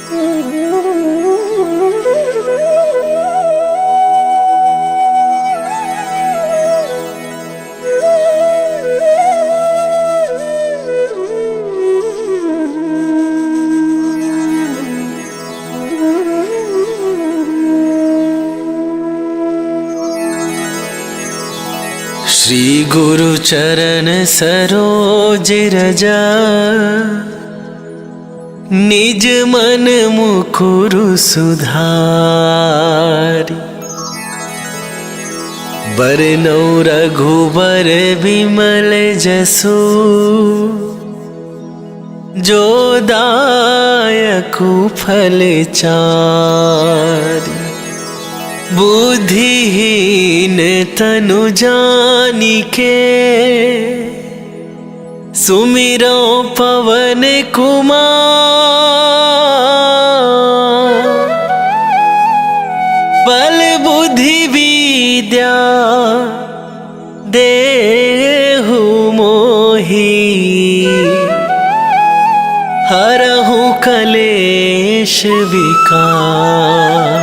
श्री गुरु चरण सरोज रजा, निज मन मुकुरु सुधारी। बरनौ रघुबर विमल जसु, जो दायकु फल चारि। बुद्धिहीन तनु जानिके, सुमिरो पवन कुमार। बल बुद्धि विद्या देहु मोहि, हरहु कलेश विकार।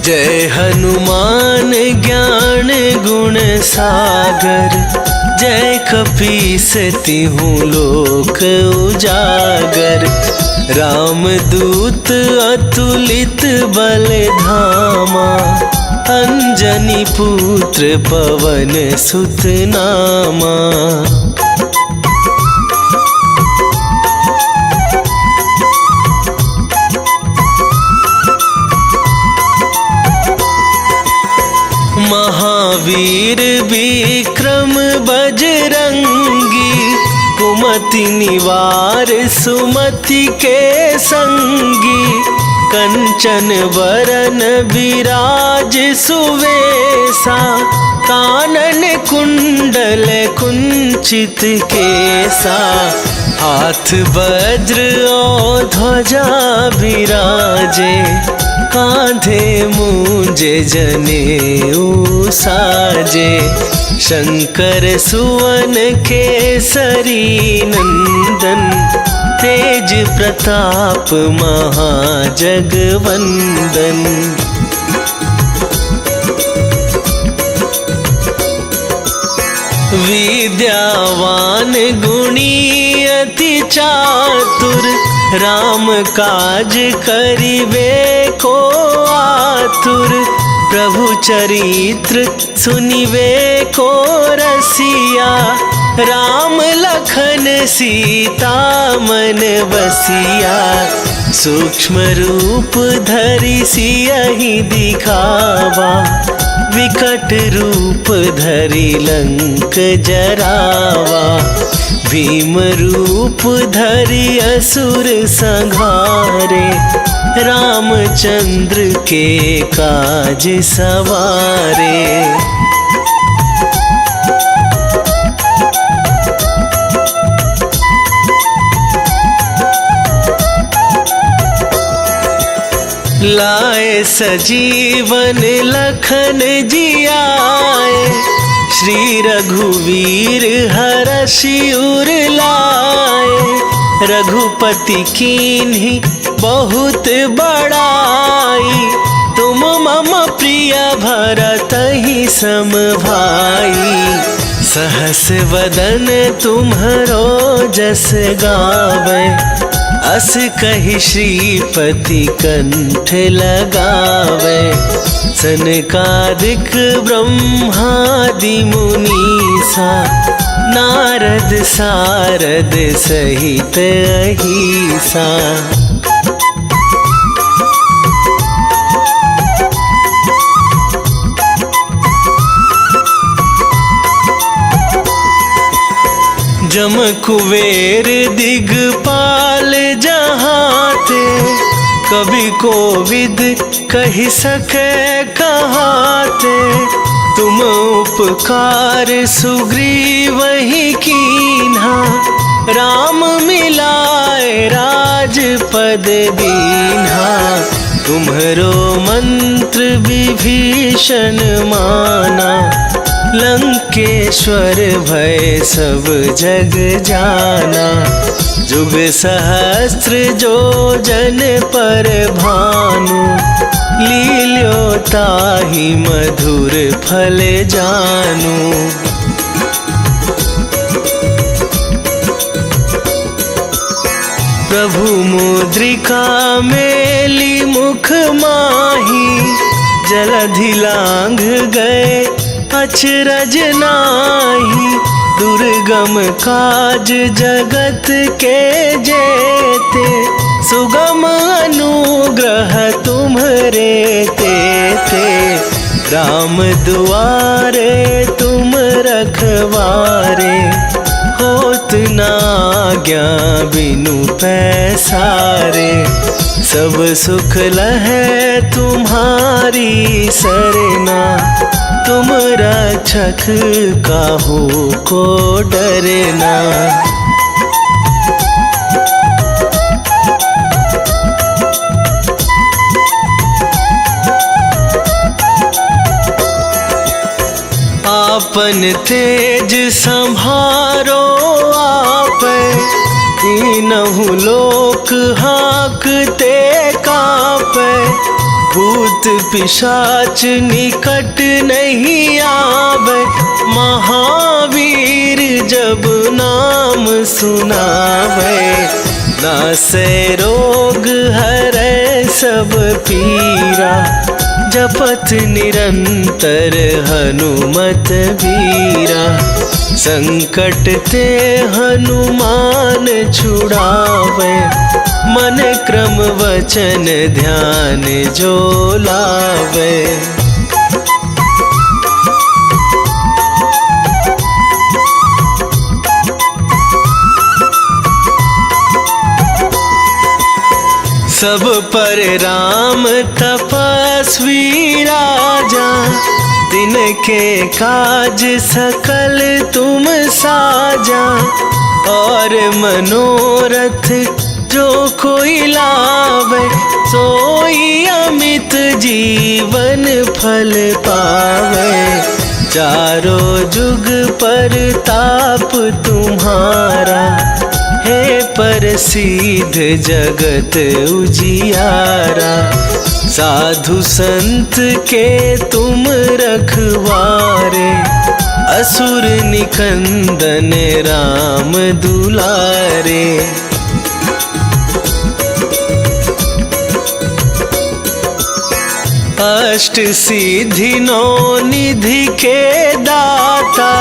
जय हनुमान ज्ञान गुण सागर, जय कपीस तिहु लोक उजागर। रामदूत अतुलित बल धामा, अंजनी पुत्र पवन सुत नामा। महावीर विक्रम बजरंगी, कुमति निवार सुमति के संगी। कंचन वरन विराज सुवेसा, कानन कुंडल कुंचित केसा। हाथ वज्र और ध्वजा विराजे, कांधे मूंजे जनेऊ साजे। शंकर सुवन केसरी नंदन, तेज प्रताप महाजगवंदन। विद्यावान गुणी अति चातुर, राम काज करिबे को आतुर। प्रभु चरित्र सुनिबे को रसिया, राम लखन सीता मन बसिया। सूक्ष्म रूप धरि सियहि दिखावा, विकट रूप धरि लंक जरावा। भीम रूप धरि असुर संहारे, रामचंद्र के काज सवारे। लाए सजीवन लखन जियाए, श्री रघुवीर हरषि उर लाए। रघुपति कीन्ही बहुत बड़ाई, तुम मम प्रिय भरतहि सम भाई। सहस वदन तुम्हरो जस गावे, अस कहि श्रीपति कंठ लगावे। सनकादिक ब्रह्मादि मुनीसा, नारद सारद सहित अहिसा। जम कुबेर दिगपाल जहाते, कवि कोविद कहि सके कहाते। तुम उपकार सुग्रीव ही कीन्हा, राम मिलाए राज राजपद दीन्हा, तुम्हरो मंत्र विभीषण माना। लंकेश्वर भय सब जग जाना, जुग सहस्त्र जो जन पर भानु। लील्यो ताहि मधुर फल जानु। प्रभु मुद्रिका मेली मुख माही, जलधि लांघ गए अचरज नाही। दुर्गम काज जगत के जेते, सुगम अनुग्रह तुम्हरे तेते। राम दुआरे तुम रखवारे, होत न आज्ञा बिनु पैसारे। सब सुख लहै तुम्हारी सरना, तुम रक्षक काहू को डरना। आपन तेज संभारो आपै, तीनहु लोक हांकते कापै। भूत पिशाच निकट नहीं आवे, महावीर जब नाम सुनावे। नासै रोग हरै सब पीरा, जपत निरंतर हनुमत बीरा। संकट ते हनुमान छुड़ावे, मन क्रम वचन ध्यान जो लावे। सब पर राम तपस्वी राजा, तिनके काज सकल तुम साजा। और मनोरथ जो कोई लावे, सोई अमित जीवन फल पावे। चारों जुग पर ताप तुम्हारा, हे प्रसिद्ध जगत उजियारा। साधु संत के तुम रखवारे, असुर निकंदन राम दुलारे। अष्ट सिद्धि नौ निधि के दाता,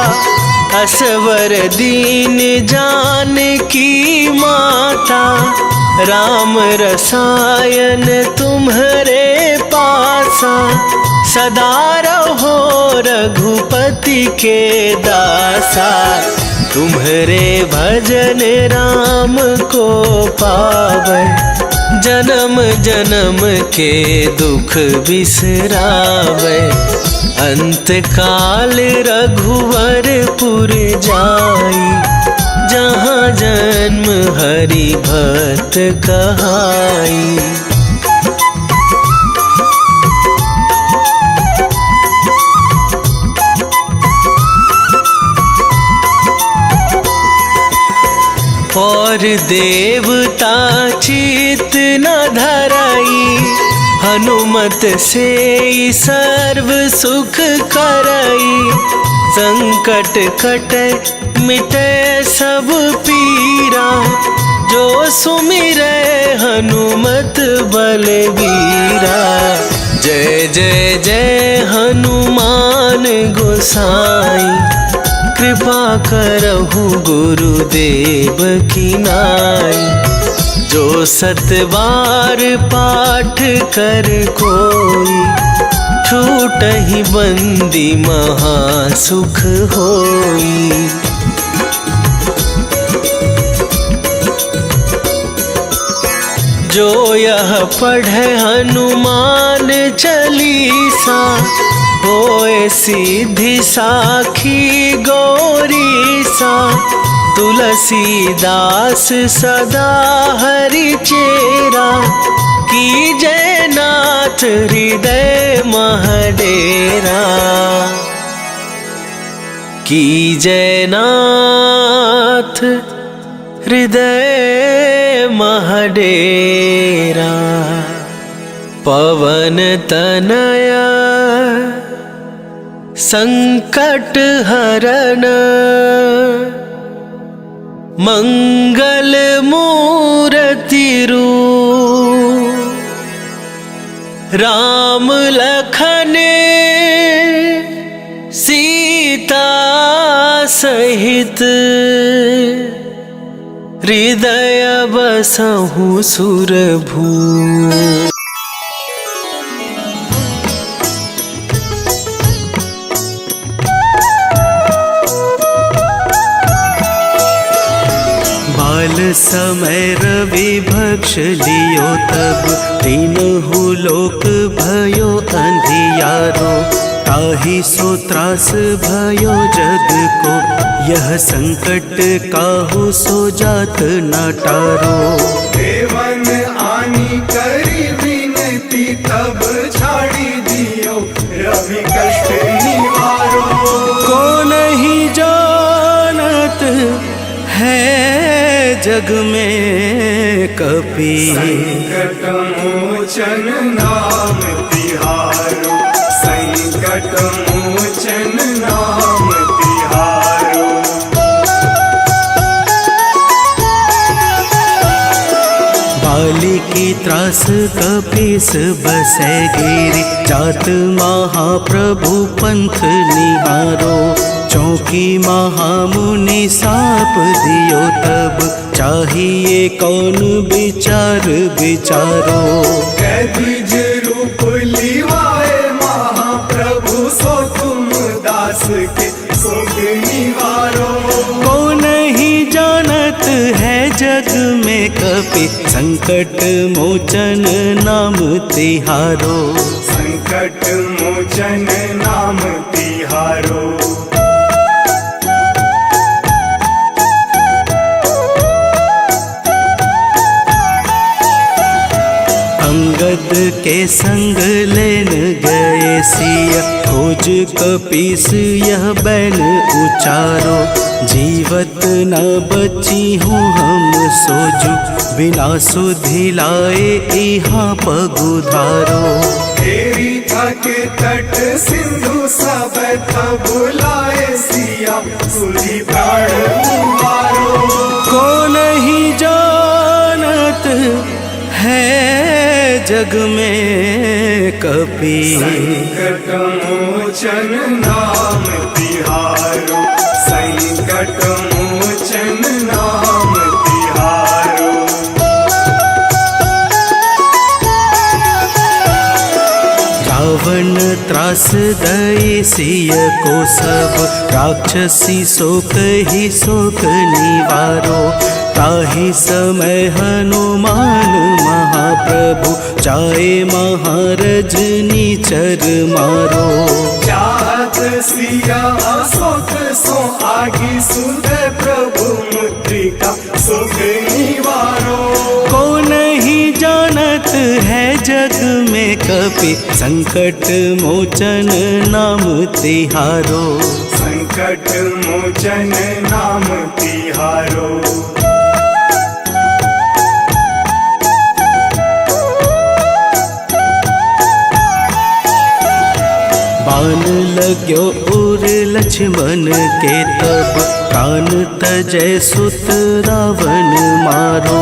असवर दीन जानकी माता। राम रसायन तुम्हरे पासा, सदा रहो रघुपति के दासा। तुम्हरे भजन राम को पावै, जन्म जन्म के दुख बिसरावे। अंत काल रघुवरपुर जाई, जहाँ जन्म हरि भक्त कहाई। और देवता चित न धराई, हनुमत से सर्व सुख करई। संकट कटे मिटे सब पीरा, जो सुमिरै हनुमत बलबीरा। जय जय जय हनुमान गोसाई, कृपा करहु गुरुदेव की नाई। जो सत बार पाठ कर कोई, छूटहि बंदी महा सुख होई। जो यह पढ़े हनुमान चालीसा, होए सीधी साखी गौरीसा। तुलसीदास सदा हरि चेरा, कीजय नाथ हृदय महडेरा, कीजय नाथ हृदय महडेरा। पवन तनया संकट हरण, मंगल मूर्ति रूप, राम लखन सीता सहित, हृदय बसहु सुरभू। बाल समय रवि भक्ष लियो तब, तीनहु लोक भयो अंधियारो, ताहि सो त्रास भयो जग को, यह संकट काहू सो जात न टारो। देवन आनी करी विनती, तब छाड़ी दियो रवि कष्ट निवारो। को नहीं जानत है जग में कपि, संकट मोचन नाम तिहारो, संकट मोचन नाम तिहारो। बाली की त्रास कपीस बसै गिरि, जात महाप्रभु पंथ निहारो, चौकी महामुनि साप दियो तब, चाहिए कौन विचार विचारो। कैदिज रूप लिवाए महाप्रभु, सो तुम दास के शोक निवारो। को नहीं जानत है जग में कपि, संकट मोचन नाम तिहारो, संकट मोचन नाम तिहारो। अंगद के संग लेन गए सिया, खोज कपीस यह बैन उचारो, जीवत न बची हूँ हम सोजू, बिना सुधि लाए यहाँ पगुधारो। तेरी थक तट सिंधु सब तब बुलाए सिया, सुधि प्राण मारो। को नहीं जानत है जग में कपि, संकट मोचन नाम तिहारो, संकट मोचन नाम तिहारो। रावण त्रास दई सिय को सब, राक्षसी शोक ही शोक निवारो, ताहि समय हनुमान महाप्रभु, जाए महारजनी चर मारो। चाहत सिया अशोक सो आगी, सुध प्रभु मुद्रिका शोक निवारो। को नहीं जानत है जग में कपि, संकट मोचन नाम तिहारो, संकट मोचन नाम तिहारो। बाण लाग्यो उर लक्ष्मण के तब, प्राण तजय सुत रावण मारो,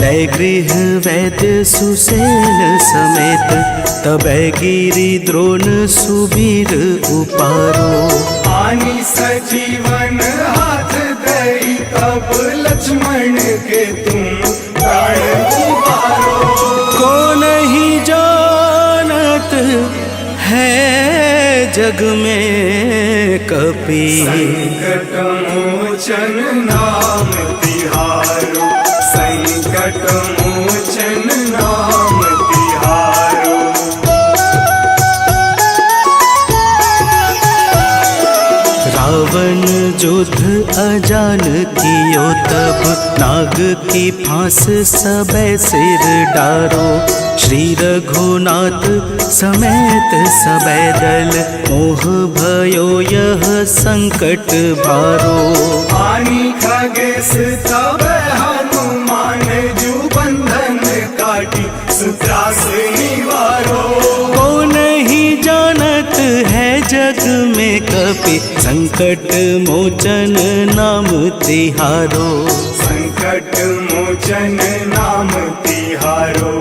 लय गृह वैद्य सुसेन समेत, तबै गिरि द्रोण सुबीर उपारो। आनी सजीवन हाथ दई, तब लक्ष्मण के तुम प्राण उबारो। को नहीं जानत है जग में कपि, संकट मोचन नाम तिहारो, संकट मोचन नाम तिहारो। रावण युद्ध अजान कियो तब नाग की फांस सबे सिर डारो। श्री रघुनाथ समेत सबे दल मोह भयो यह संकट भारो। आनी खगेश तब हनुमान जू बंधन काटी सुत्रास निवारो। को नहीं जानत है जग में कपि संकट मोचन नाम तिहारो। संकट मोचन नाम तिहारो।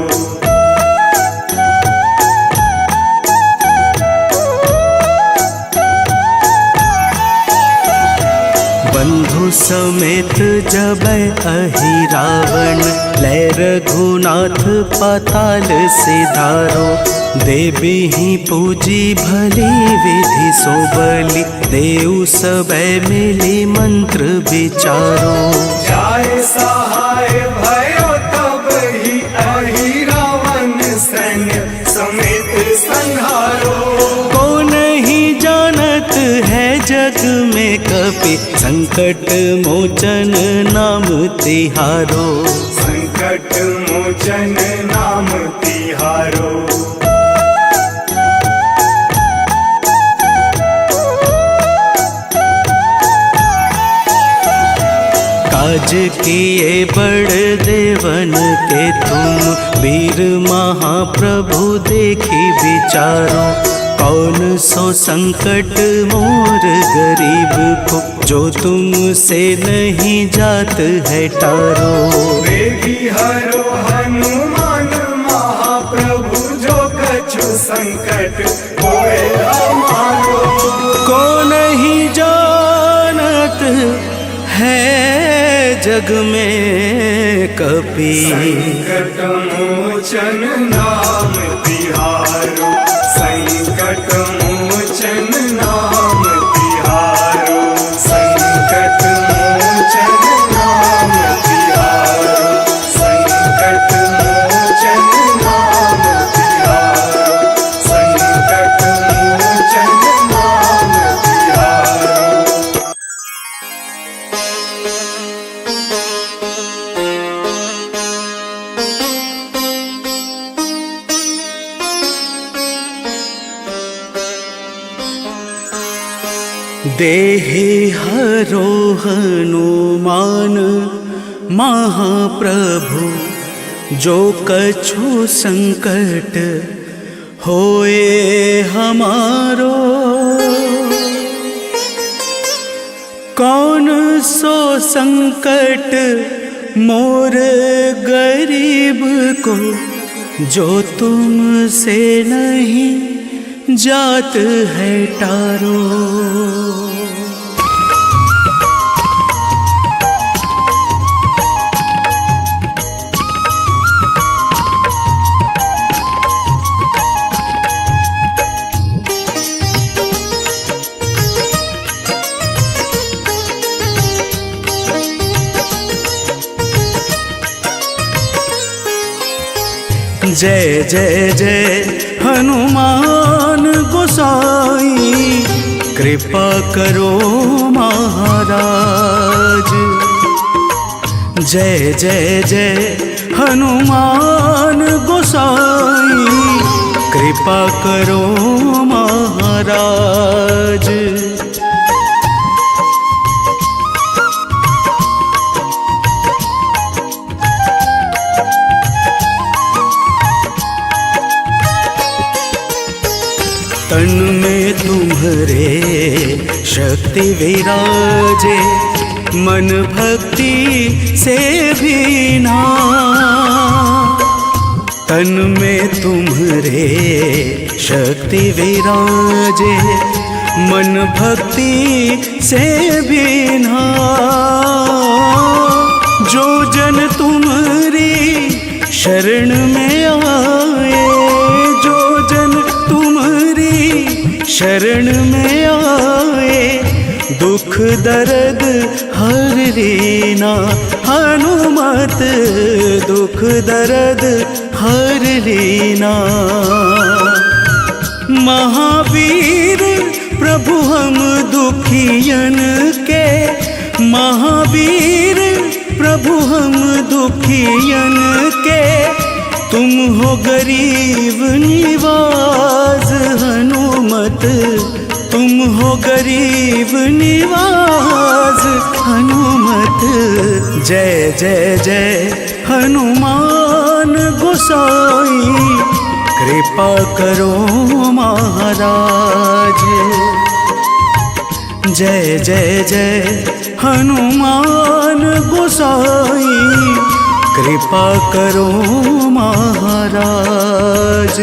बंधु समेत जबै अहि रावण लै रघुनाथ पाताल सिधारो। देवी ही पूजी भली विधि सो बलि देव सबे मिली मंत्र विचारो। जाय सहाय भयो तब ही अहि रावण सैन्य समेत संहारो। को नहीं जानत है जग में कपि संकट मोचन नाम तिहारो। संकट मोचन नाम तिहारो। काज किए बड़ देवन के तुम वीर महाप्रभु देखी विचारो। कौन सो संकट मोर गरीब को जो तुमसे नहीं जात है टारो। वेगी हरो हनुमान महाप्रभु जो कछु संकट होए हमारो। को नहीं जानत है जग में कपि संकट मोचन नाम तिहारो। संकट मोचन नाम तिहारो। संकट मोचन नाम तिहारो। संकट मोचन नाम तिहारो। संकट मोचन नाम तिहारो। देहि हरो हनुमान महाप्रभु जो कछु संकट होए हमारो। कौन सो संकट मोर गरीब को जो तुमसे नहीं जात है टारो। जय जय जय हनुमान गोसाई कृपा करो महाराज। जय जय जय हनुमान गोसाई कृपा करो महाराज। तन में तुम्हारे शक्ति विराजे मन भक्ति से भी ना। तन में तुम्हारे शक्ति विराजे मन भक्ति से भी ना। जो जन तुम्हारी शरण में आए, जो जन तुम्हारी शरण में आए, दुख दर्द हर लेना हनुमत, दुख दर्द हर लेना। महावीर प्रभु हम दुखियन के महावीर प्रभु हम दुखियन के, तुम हो गरीब निवाज हनुमत, तुम हो गरीब निवाज हनुमत। जय जय जय हनुमान गोसाई, कृपा करो महाराज। जय जय जय हनुमान गोसाई, कृपा करो महाराज।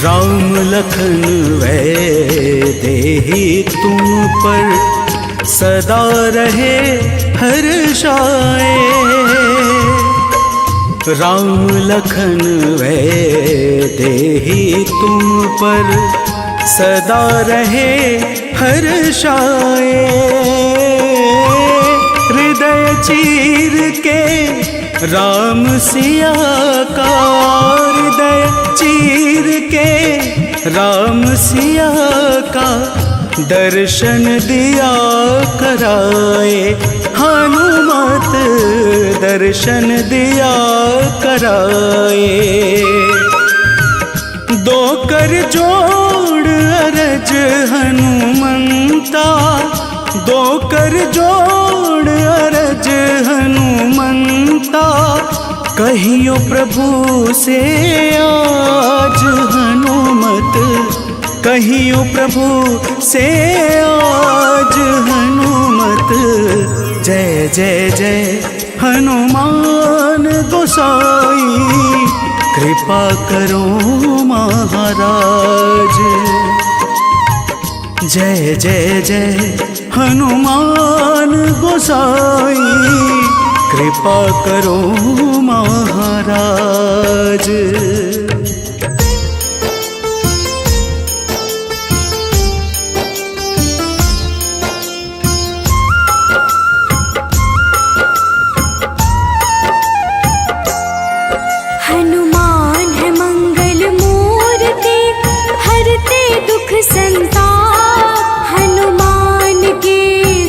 राम लखन वैदेही तुम पर सदा रहे हर्षाए। राम लखन वैदेही तुम पर सदा रहे हर्षाए। हृदय चीर के राम सिया का, हृदय चीर के राम सिया का दर्शन दिया कराए। हनुमत दर्शन दिया कराए। दो कर जोड़ अरज हनुमंता, दो कर जोड़ अरज हनुमंता। कहियो प्रभु से आज हनुमत, कहियो प्रभु से आज हनुमत। जय जय जय हनुमान गोसाई, कृपा करो महाराज। जय जय जय हनुमान गोसाई, कृपा करो महाराज। हनुमान है मंगल मूर्ति, हरते दुख संताप। हनुमान के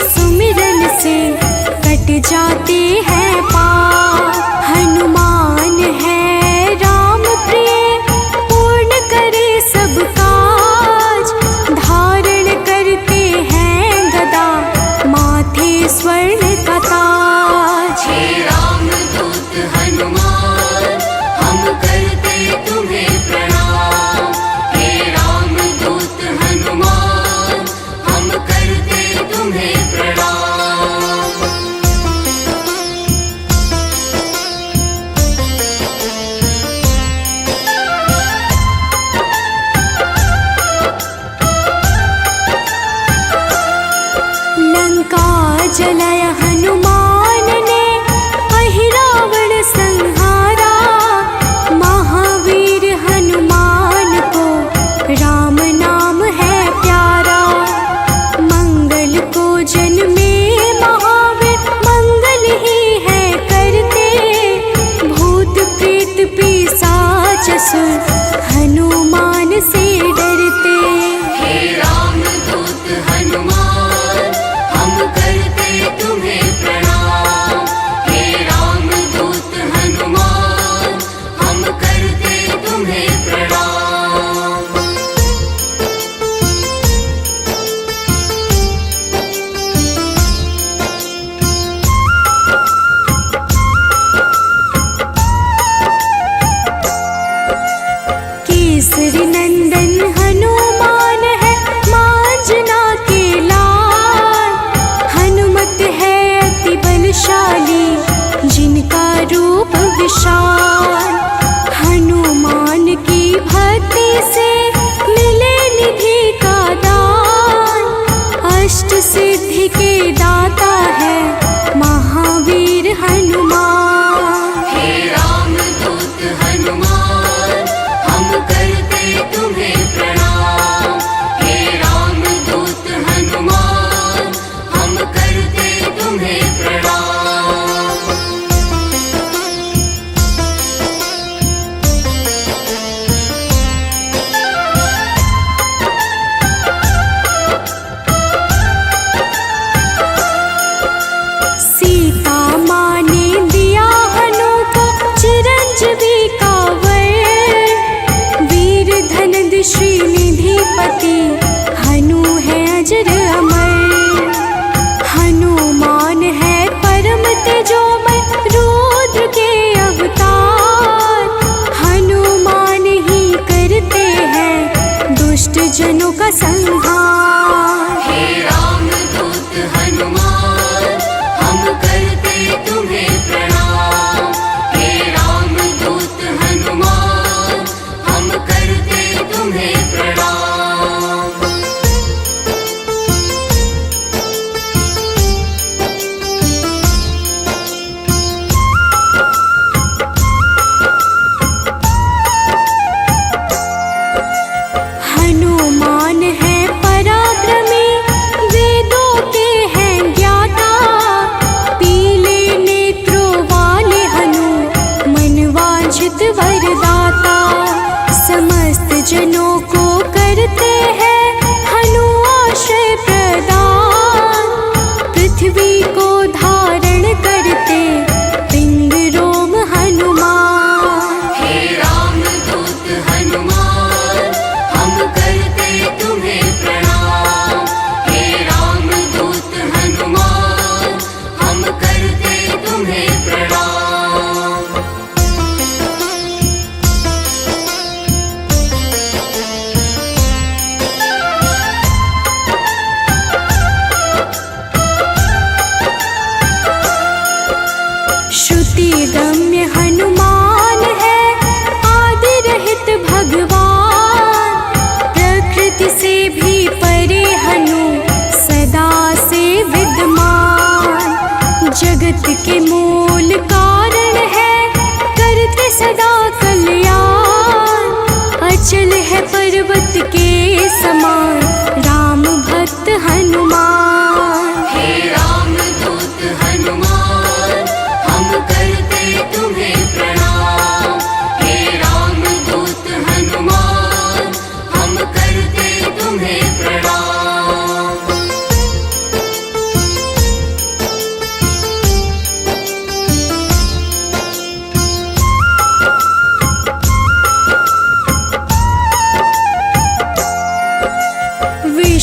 सुमिरन से कट जाते हैं पाप। हनुमान है राम प्रिय,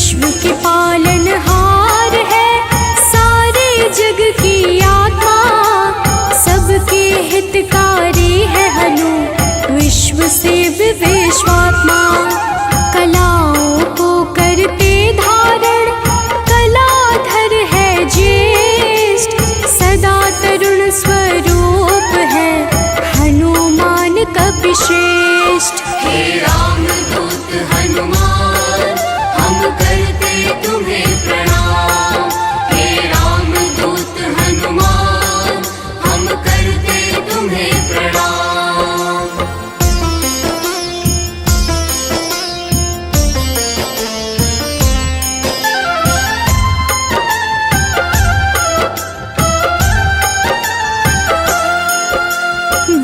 विश्व के पालनहार है, सारे जग की आत्मा, सबके हितकारी है हनु, विश्व से विश्वात्मा। कलाओं को करते धारण, कलाधर है ज्येष्ठ, सदा तरुण स्वरूप है हनुमान कपिश्रेष्ठ। हे रामदूत हनुमान, हम करते तुम्हें प्रणाम। हे रामदूत हनुमान, हम करते तुम्हें प्रणाम।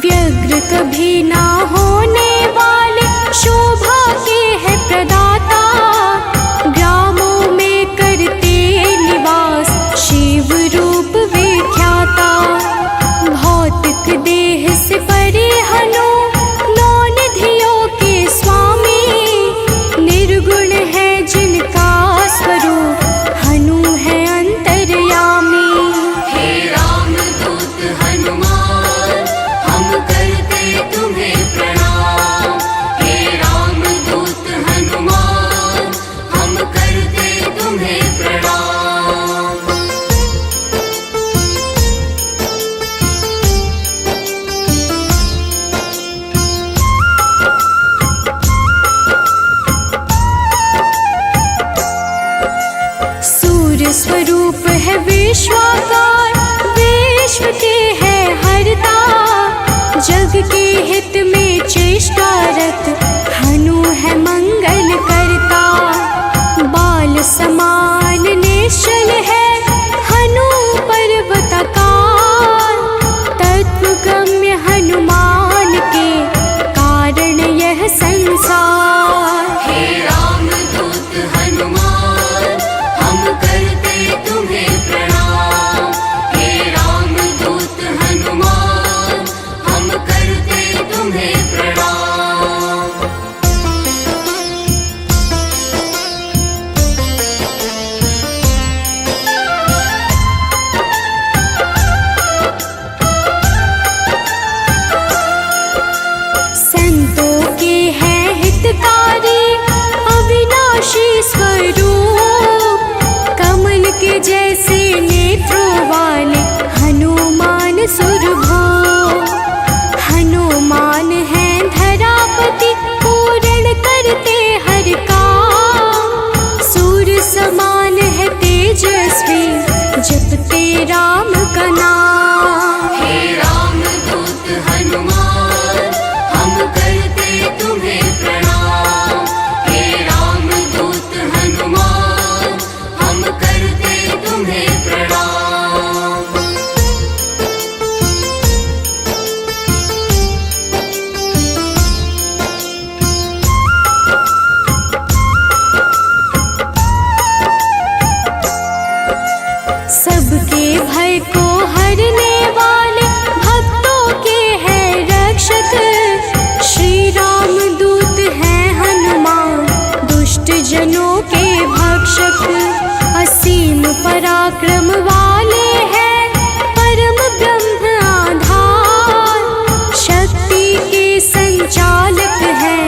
व्यग्र कभी ना होने वाले, शोभा के है प्रदाता, ग्रामों में करते निवास, शिव रूप विख्याता। भौतिक देह से परे हनु, नौ निधियों के स्वामी, निर्गुण है जिनका स्वरूप, हनु है अंतर्यामी। हे रामदूत हनुमान, हम करते तुम्हें प्रणाम। हे रामदूत हनुमान, हम करते तुम्हें प्रणाम। सूर्य स्वरूप है विश्वाकार, विश्व के है हरता, जग के हित में चेष्टारत, हनु है मंगल करता। बाल समान निश्चल है हनु पर्वताकार, तत्वगम्य हनुमान के कारण यह संसार। हे रामदूत हनुमान, हम करते तुम्हें प्रणाम। हे रामदूत हनुमान, हम करते तुम्हें प्रणाम। संतों के हैं हितकारी, अविनाशी स्वरूप, कमल के जैसे नेत्रों वाले हनुमान सुरभो। हनुमान है धरापति, पूर्ण करते हर काम, सूर्य समान है तेजस्वी, जपते राम का नाम। हे रामदूत हनुमान, हम करते तुम्हें प्रणाम। हे रामदूत हनुमान, हम करते तुम्हें प्रणाम। सबके भय को हरने वाले, भक्तों के हैं रक्षक, श्री राम दूत हैं हनुमान, दुष्ट जनों के भक्षक। असीम पराक्रम वाले हैं, परम ब्रह्म आधार, शक्ति के संचालक हैं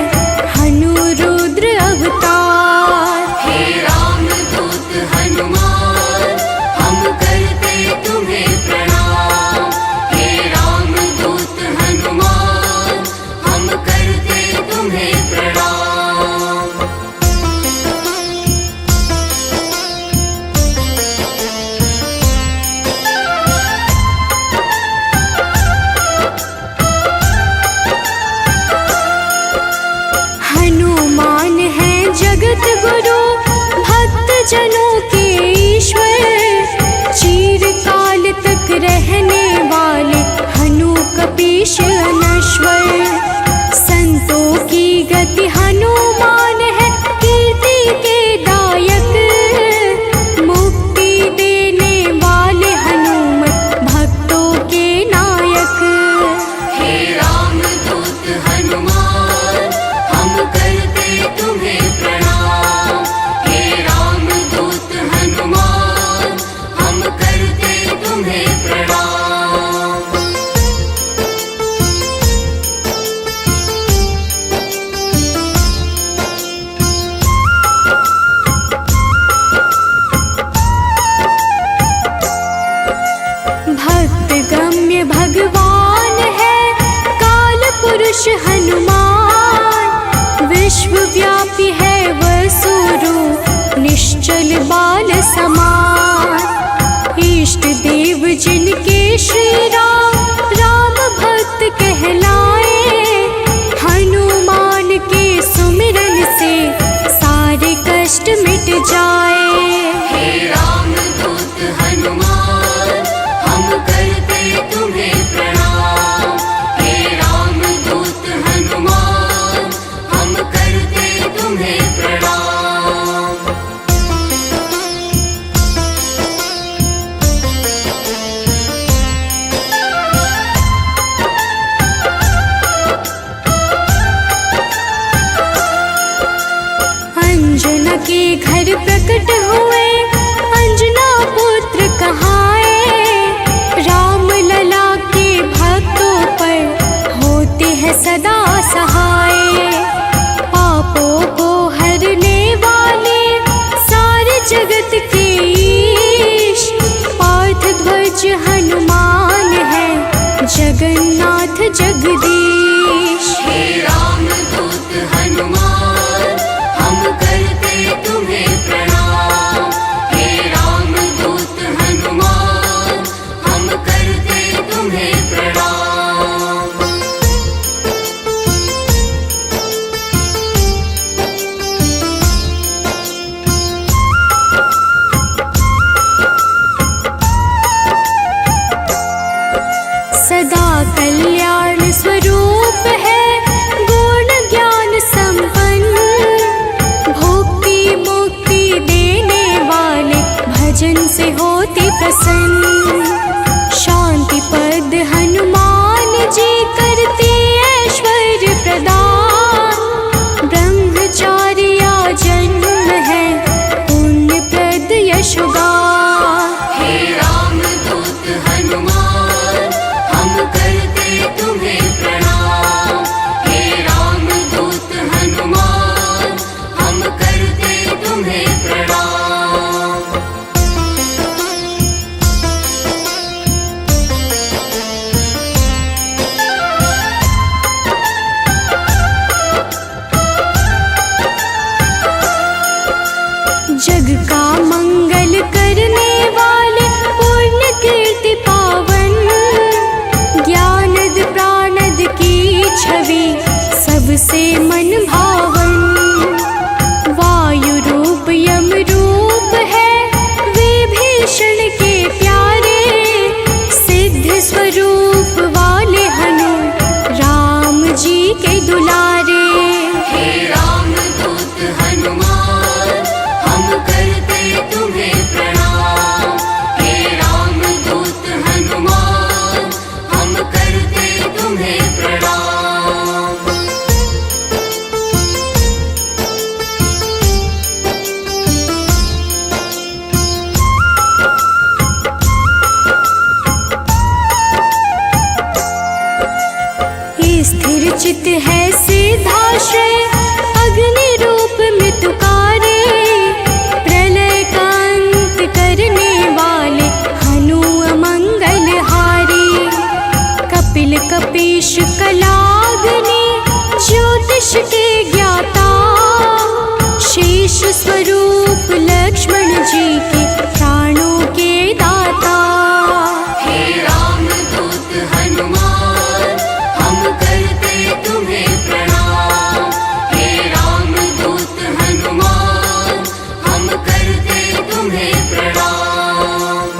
हनु रुद्र अवतार। हे रामदूत हनुमान, हम करते तुम्हें प्रणाम। हे रामदूत हनुमान, हम करते तुम्हें प्रणाम। समान। इष्ट देव जिनके श्री राम राम भक्त कहलाए, हनुमान के सुमिरन से सारे कष्ट मिट जाए। हे राम दूत हनुमान हम करते तुम्हें प्रणाम। हे राम दूत हनुमान हम करते तुम्हें प्रणाम। अंजना के घर प्रकट हुए अंजना पुत्र कहाए, राम लला के भक्तों पर होते हैं सदा सहाय। पापों को हरने वाले सारे जगत के ईश, पार्थ ध्वज हनुमान है जगन्नाथ जगदीश। हे राम दूत हनुमान हम करते तुम्हें प्रणाम। हे राम दूत हनुमान हम करते तुम्हें प्रणाम। सदा कल्याण स्वरूप है गुण ज्ञान संपन्न, भुक्ति मुक्ति देने वाले भजन से होते प्रसन्न। शांति पद हनुमान जी करते ऐश्वर्य प्रदान, ब्रह्मचार्य जन्म है पुण्य प्रद यशोगान। हे राम दूत हनुमान हम करते तुम्हें प्रणाम। हे राम दूत हनुमान हम करते तुम्हें प्रणाम। जग का मंगल करने वाले पुण्य कीर्ति पावन, ज्ञानद प्राणद की छवि सबसे मन भावन। वायु रूप यम रूप है विभीषण के प्यारे, सिद्ध स्वरूप वाले हनु राम जी के दुलारे। हे राम दूत हनुमान हम करते तुम्हें प्रणाम। हे राम दूत हनुमान हम करते तुम्हें प्रणाम। स्थिर चित है सिद्धाश्रय अग्नि रूप में तुकारे, प्रलय का अंत करने वाले हनु अमंगल हारी। कपिल कपीश कलाग्नि ज्योतिष के ज्ञाता, शेष स्वरूप लक्ष्मण जी के प्राणों के दाता। हे राम दूत हनुमान हम करते तुम्हें प्रणाम। हे राम दूत हनुमान हम करते तुम्हें प्रणाम।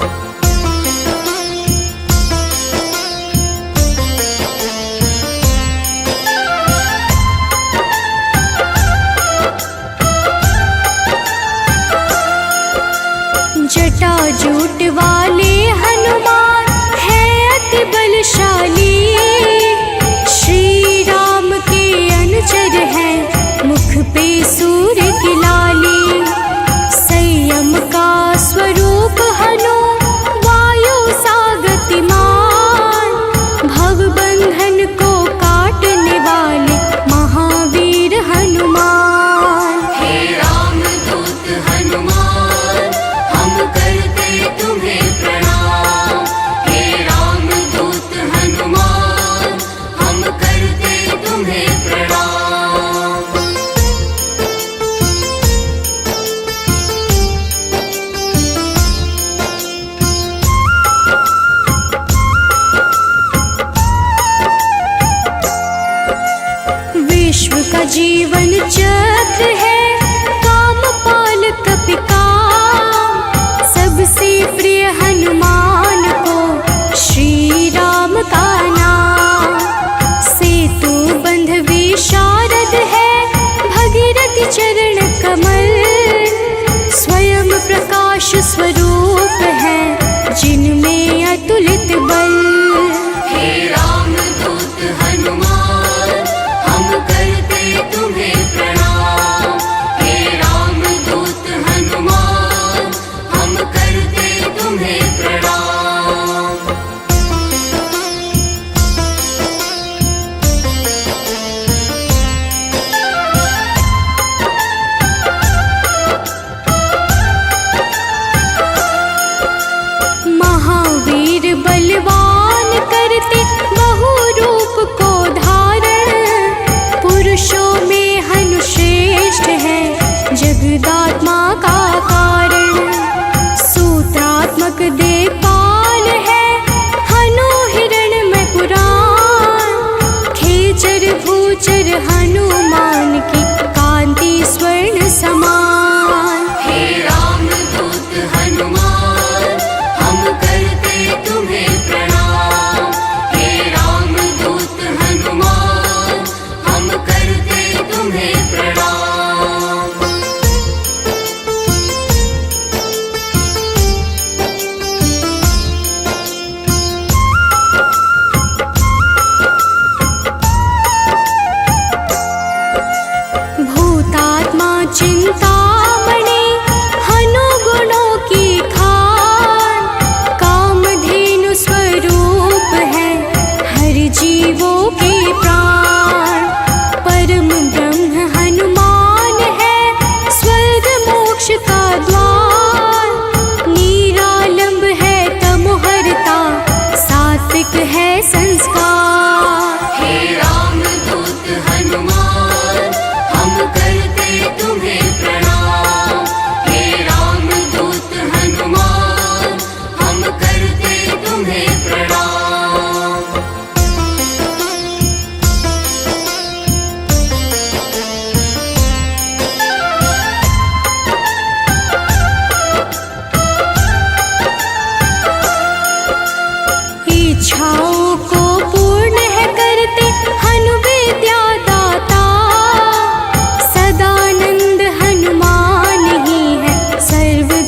जटाजूट वाले हनुमान है अति बलशाली, श्री राम के अनुचर है मुख पे सूर्य की लाली। संयम का स्वरूप हनु वायु सा गतिमान, भवबंधन को काटने वाले महावीर हनुमान। हे राम दूत हनुमान हम करते तुम्हें प्रणाम। हे राम दूत हनुमान हम करते तुम्हें प्रणाम।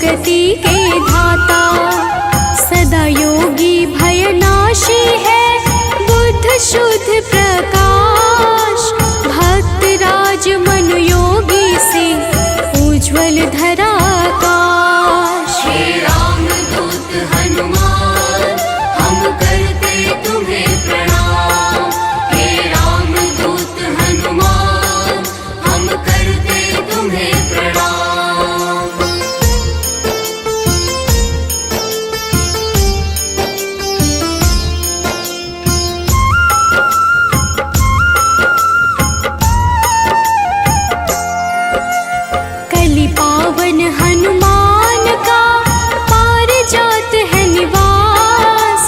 सदगति के धाता। सदा योगी भयनाशी है बुद्ध शुद्ध प्रकाश। भक्त राज मन योगी से उज्ज्वल धरा आकाश। हे राम दूत हनुमान हम करते तुम्हें प्रणाम। हे राम दूत हनुमान हम करते तुम्हें प्रणाम। कलि पावन हनुमान का पारिजात है निवास।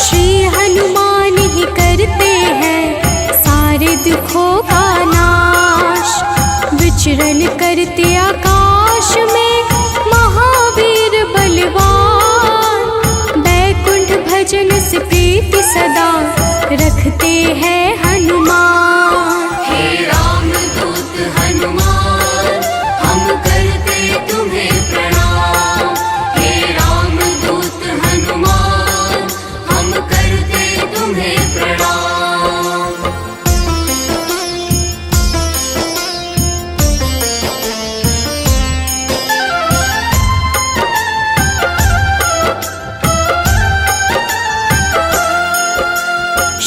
श्री हनुमान ही करते हैं सारे दुखों का नाश। विचरण करते आकाश में महावीर बलवान। बैकुंठ भजन से प्रीति सदा रखते हैं हनुमान। हे राम दूत हनुमान हम करते तुम्हें प्रणाम। हे राम दूत हनुमान हम करते तुम्हें प्रणाम।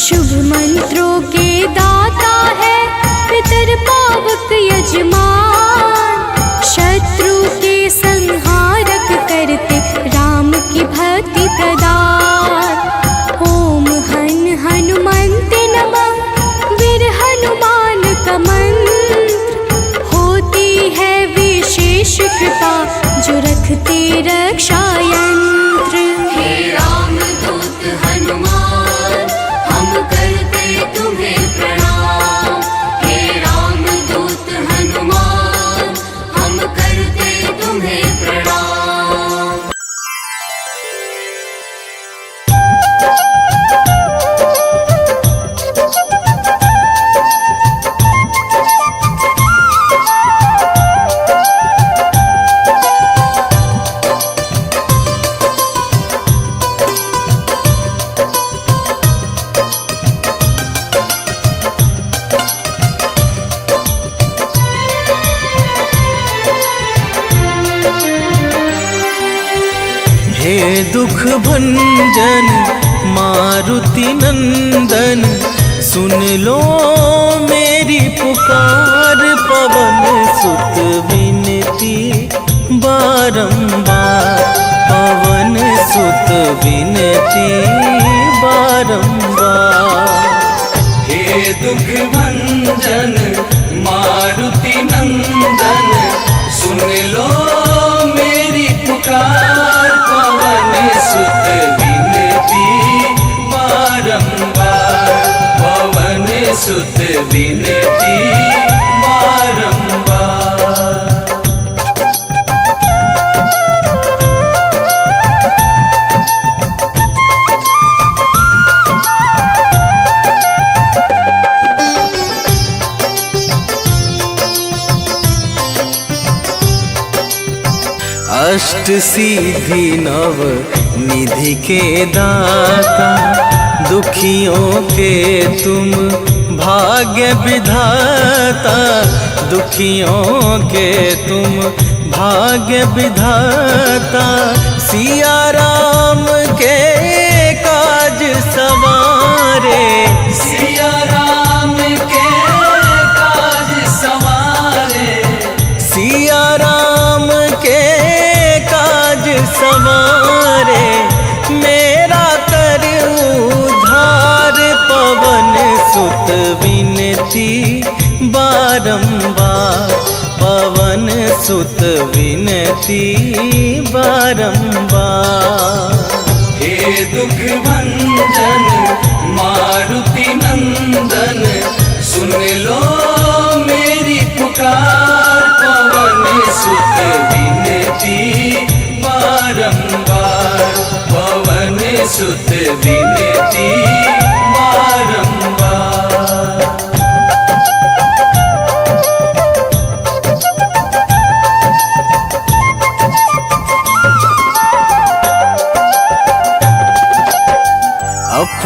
शुभ मंत्रों के दाता है पितर पावक यजमान। शत्रु के संहारक करते राम की भक्ति प्रदान। ओम हन हनुमन्ते नमः वीर हनुमान का मंत्र। होती है विशेष कृपा जो रखते रक्षा यंत्र। हे राम दूत हनुमान हम करते तुम्हें प्रणाम। हे राम दूत हनुमान हम करते तुम्हें प्रणाम। हे दुख भंजन मारुति नंदन, सुन लो मेरी पुकार। पवन सुत विनती बारंबार, पवन सुत विनती बारंबार। हे दुख भंजन मारुति नंदन, सुन लो मेरी पुकार। पवन सुत विनती बारंबार, पवन सुत विनती बारंबार। अष्ट सिद्धि नव निधि के दाता, दुखियों के तुम भाग्य विधाता। दुखियों के तुम भाग्य विधाता, सिया राम के काज सवारे। सिया राम के काज सवारे, सिया राम के काज सवारे। मेरा कर उद्धार, पवन सुत विनती बारंबार, पवन सुत विनती बारंबार। हे दुख भंजन मारुति नंदन, सुन लो मेरी पुकार। पवन सुत विनती बारंबार, पवन सुत विनती बारंबार।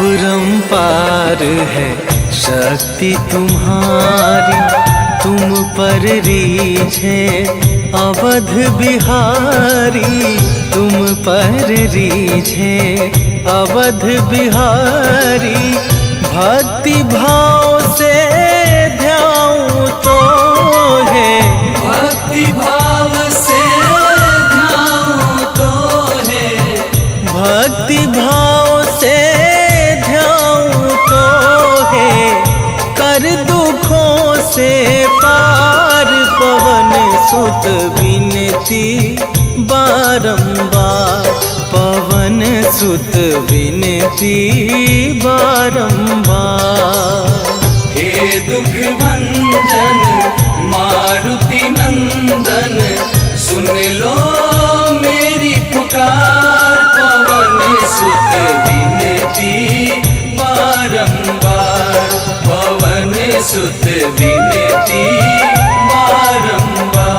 अपरंपार है शक्ति तुम्हारी, तुम पर रीझे अवध बिहारी, तुम पर रीझे अवध बिहारी। भक्ति भाव से ध्याऊं तो है, भक्ति भाव से ध्याऊं तो है, भक्ति भाव से ध्याऊं तो है। कर दुखों से पार पवन सुत विनती बारंबार, पवन सुत विनती बारंबार। हे दुख भंजन मारुति नंदन, सुन लो मेरी पुकार, पवन सुत विनती बारंबार, पवन सुत विनती बारंबार।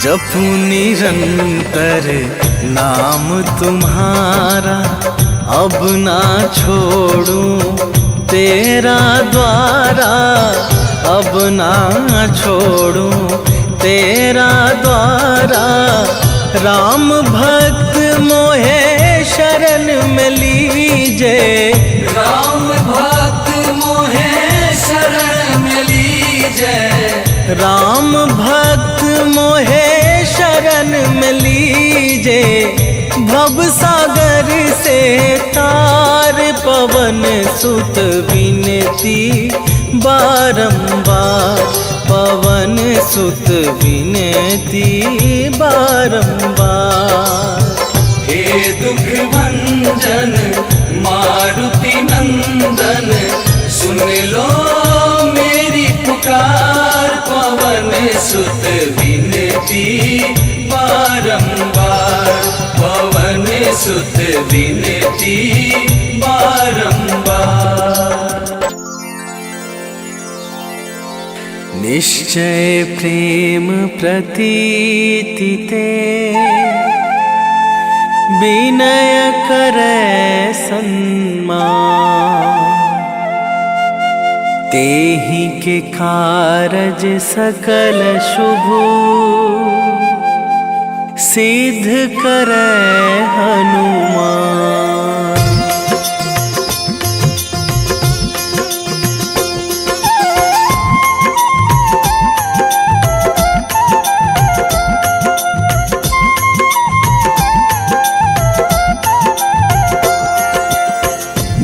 जपू निरंतर नाम तुम्हारा, अब ना छोड़ूं तेरा द्वारा, अब ना छोड़ूं तेरा द्वारा। राम भक्त मोहे शरण में लीजे, राम भक्त मोहे शरण में लीजे, राम भक्त मोहे शरण में लीजे। भव सागर से तार पवन सुत विनती बारंबार, पवन सुत विनती बारंबार। हे दुख भंजन मारुति नंदन, सुन लो मेरी पुकार, पवन सुत विनती बारंबार, पवन सुत विनती बारंबार। निश्चय प्रेम प्रतीति ते, विनय करे सन्मान। तेहि के कारज सकल शुभ, सिद्ध करे हनुमान।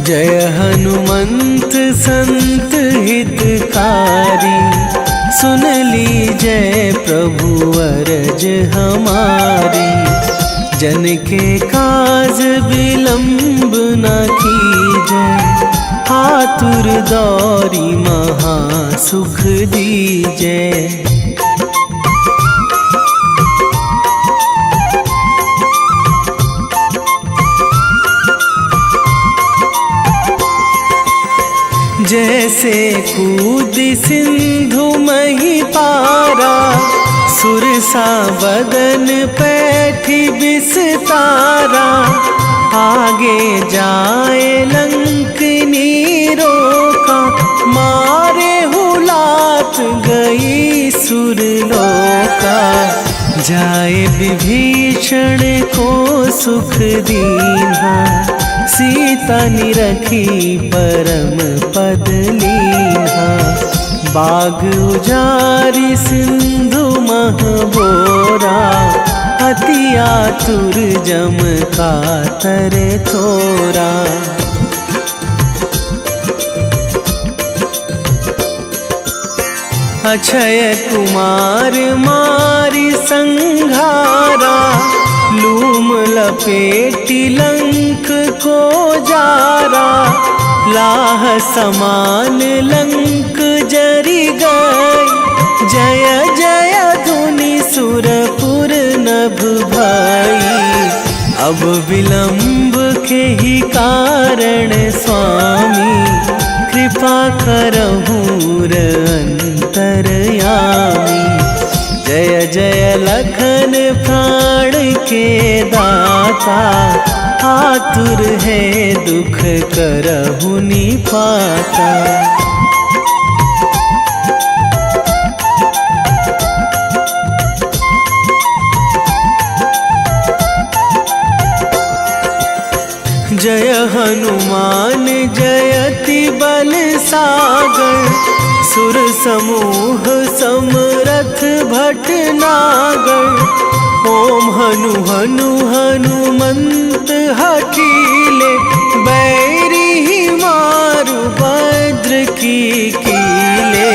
जय हनुमंत संत हितकारी, सुन लीजय प्रभु अरज हमारी। जन के काज विलंब न कीजय, आतुर दौरी महा सुख दीजय। जैसे कूद सिंधु मही पारा, सुरसा बदन पैठी बिस्तारा। आगे जाए लंकनी रोका, मारे हुलात गई सुरलोका। जाए विभीषण को सुख दीन्हा, सीता निरखी परम पद लीन्हा। बाग उजारी सिंधु महबोरा, अति आतुर जम कातर थोरा। अक्षय कुमार मारी संघारा, लूम लपेटी लंक को जारा। लाह समान लंक जरी गई, जय जय धुनि दुर्लभ भई। अब विलंब के ही कारण स्वामी कृपा करहूँ अंतरयामी। जय जय लखन प्राण के दाता, आतुर है दुख करहु निपाता। जय हनुमान जयति बल सागर, सुर समूह समरथ भटनागर। ओम हनु हनु हनुमंत हठीले, बैरी मारु भद्र की कीले।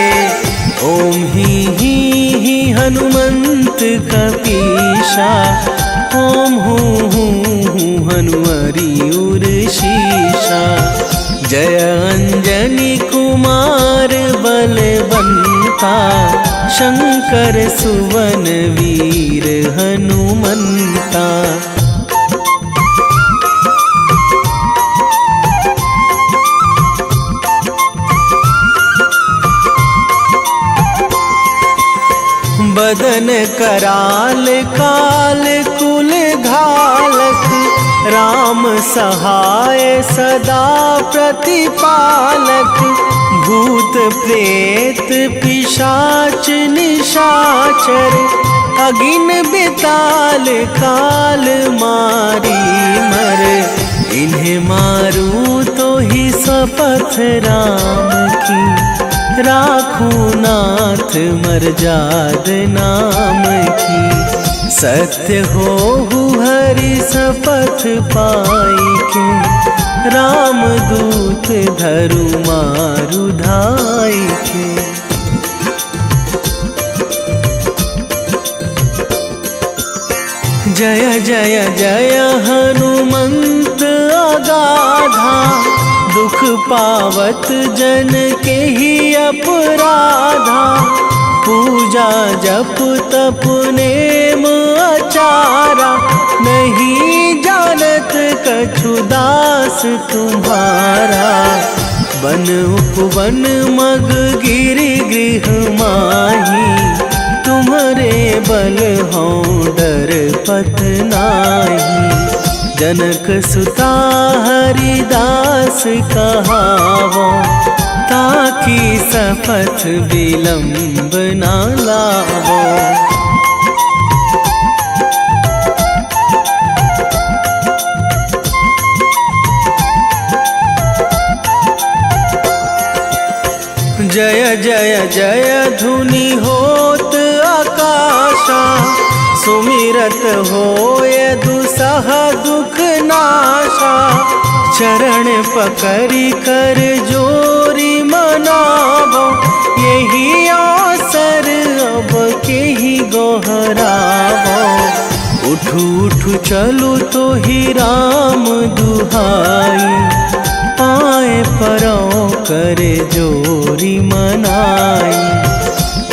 ओम ही हनुमंत कपीशा, ओम हूँ हनुमरी उर शीशा। जय अंजनी कुमार बलवंता, शंकर सुवन वीर हनुमंता। बदन कराल काल कुल घालक, राम सहाय सदा प्रतिपालक। भूत प्रेत पिशाच निशाचर, अगिन बिताल काल मारी मर। इन्हें मारू तो ही शपथ राम की, राखूं नाथ मर्याद नाम की। सत्य हो हरि शपथ पाई के, राम दूत धरु मारु धाई के। जय जय जय हनुमंत अगाधा, दुख पावत जन के ही अपराधा। पूजा जप तप नेम आचारा, नहीं जानत कछु दास तुम्हारा। बन उपवन मग गिरि गृह माही, तुम्हारे बल हों डर पत नाही। जनक सुता हरिदास कहावो, ताकि शपथ विलंब ना लावो। जय जय जय धुनि होत आकाशा, सुमिरत होय दुसह दुख नाशा। चरण पकड़ी कर जोरी मनावो, यही अवसर अब के ही गोहरावो। उठू उठू चलू तो ही राम दुहाई, पाए परो करे जोरी मनाई।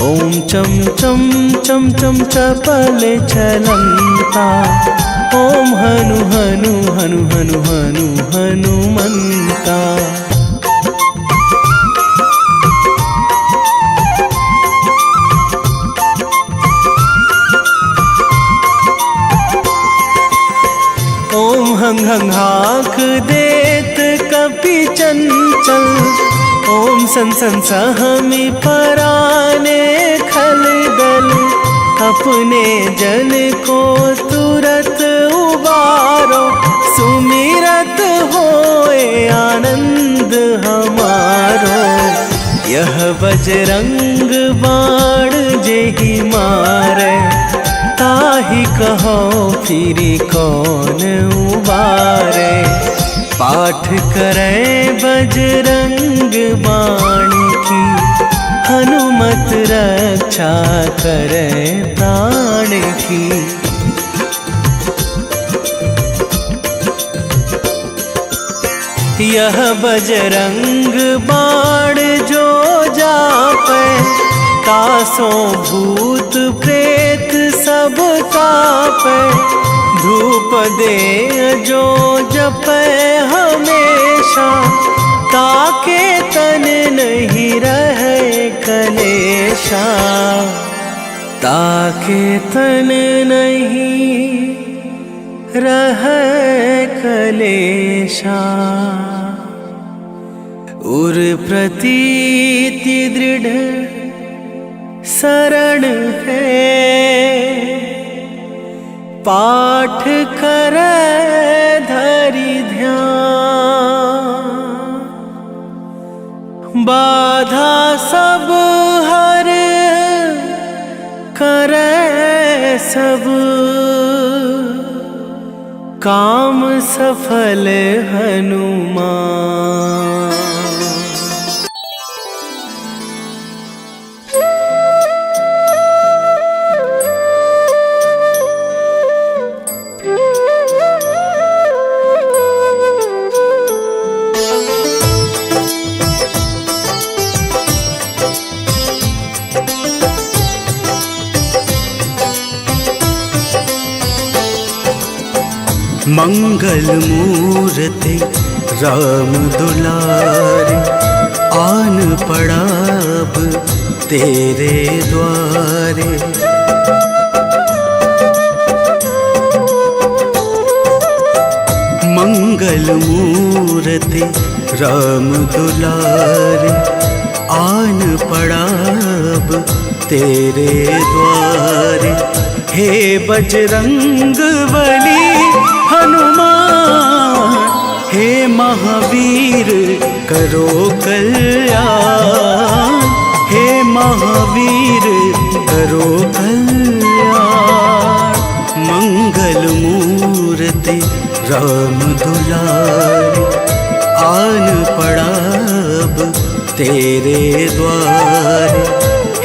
ओम चम चम चम चम चपल चलंता, ओम हनु हनु हनु हनु हनु हनुमंता। ओम हंग हंग हाक देत कपि चंचल, ओम सन सन सहमी पराने खल दल। अपने जन को तुरत उबारो, सुमिरत होए आनंद हमारो। यह बजरंग बाण जेहि मारे, ताहि कहो फिरि कौन उबारे। पाठ करें बजरंग बाण की, हनुमत रक्षा करें प्राण की। यह बजरंग बाण जो जापै, तासों भूत प्रेत सब सब कापे, धूप दे जो जपे हमेशा, ताके तन नहीं रहे कलेशा, ताके तन नहीं रहे कलेशा। उर प्रतीति दृढ़ शरण है, पाठ करे धरि ध्यान, बाधा सब हर करे सब, काम सफल हनुमान। मंगल मूर्ति राम दुलारे, आन पड़ा अब तेरे द्वारे। मंगल मूर्ति राम दुलारे, आन पड़ा अब तेरे द्वारे। हे बजरंग बली हनुमान, हे महावीर करो कल्याण, हे महावीर करो कल्याण। मंगल मूर्ति राम दुलारे, आन पड़ा अब तेरे द्वारे।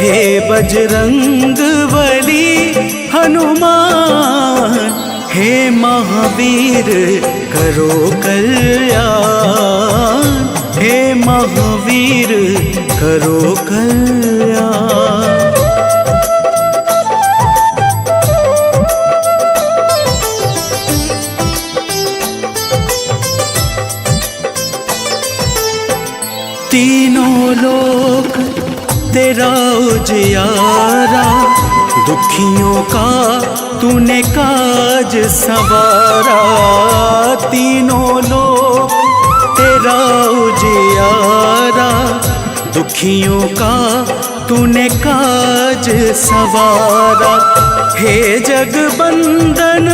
हे बजरंग बली हनुमान, हे महावीर करो कल्याण, हे महावीर करो कल्याण। तीनों लोक तेरा उजियारा, दुखियों का तूने काज संवारा। तीनों लोक तेरा उजियारा, दुखियों का तूने काज संवारा। हे जगबंदन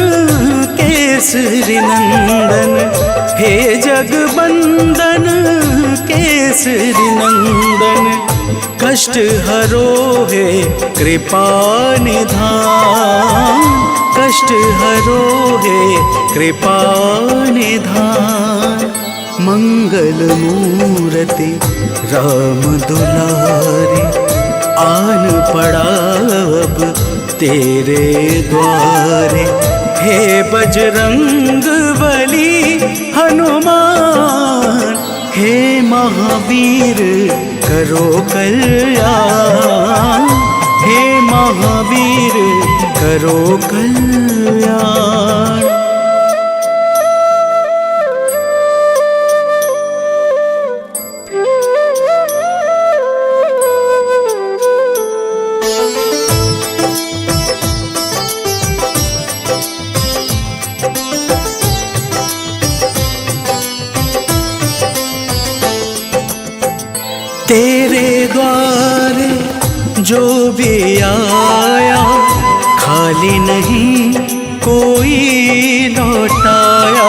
केसरी नंदन, हे जगबंदन केसरी नंदन। कष्ट हरो है कृपा निधान, कष्ट हरो है कृपा निधान। मंगल मूर्ति राम दुलारे, आन पड़ा अब तेरे द्वारे। हे बजरंग बली हनुमान, हे महावीर करो कल्याण, हे महावीर करो कल्याण। तेरे द्वारे जो भी आया, खाली नहीं कोई लौटाया।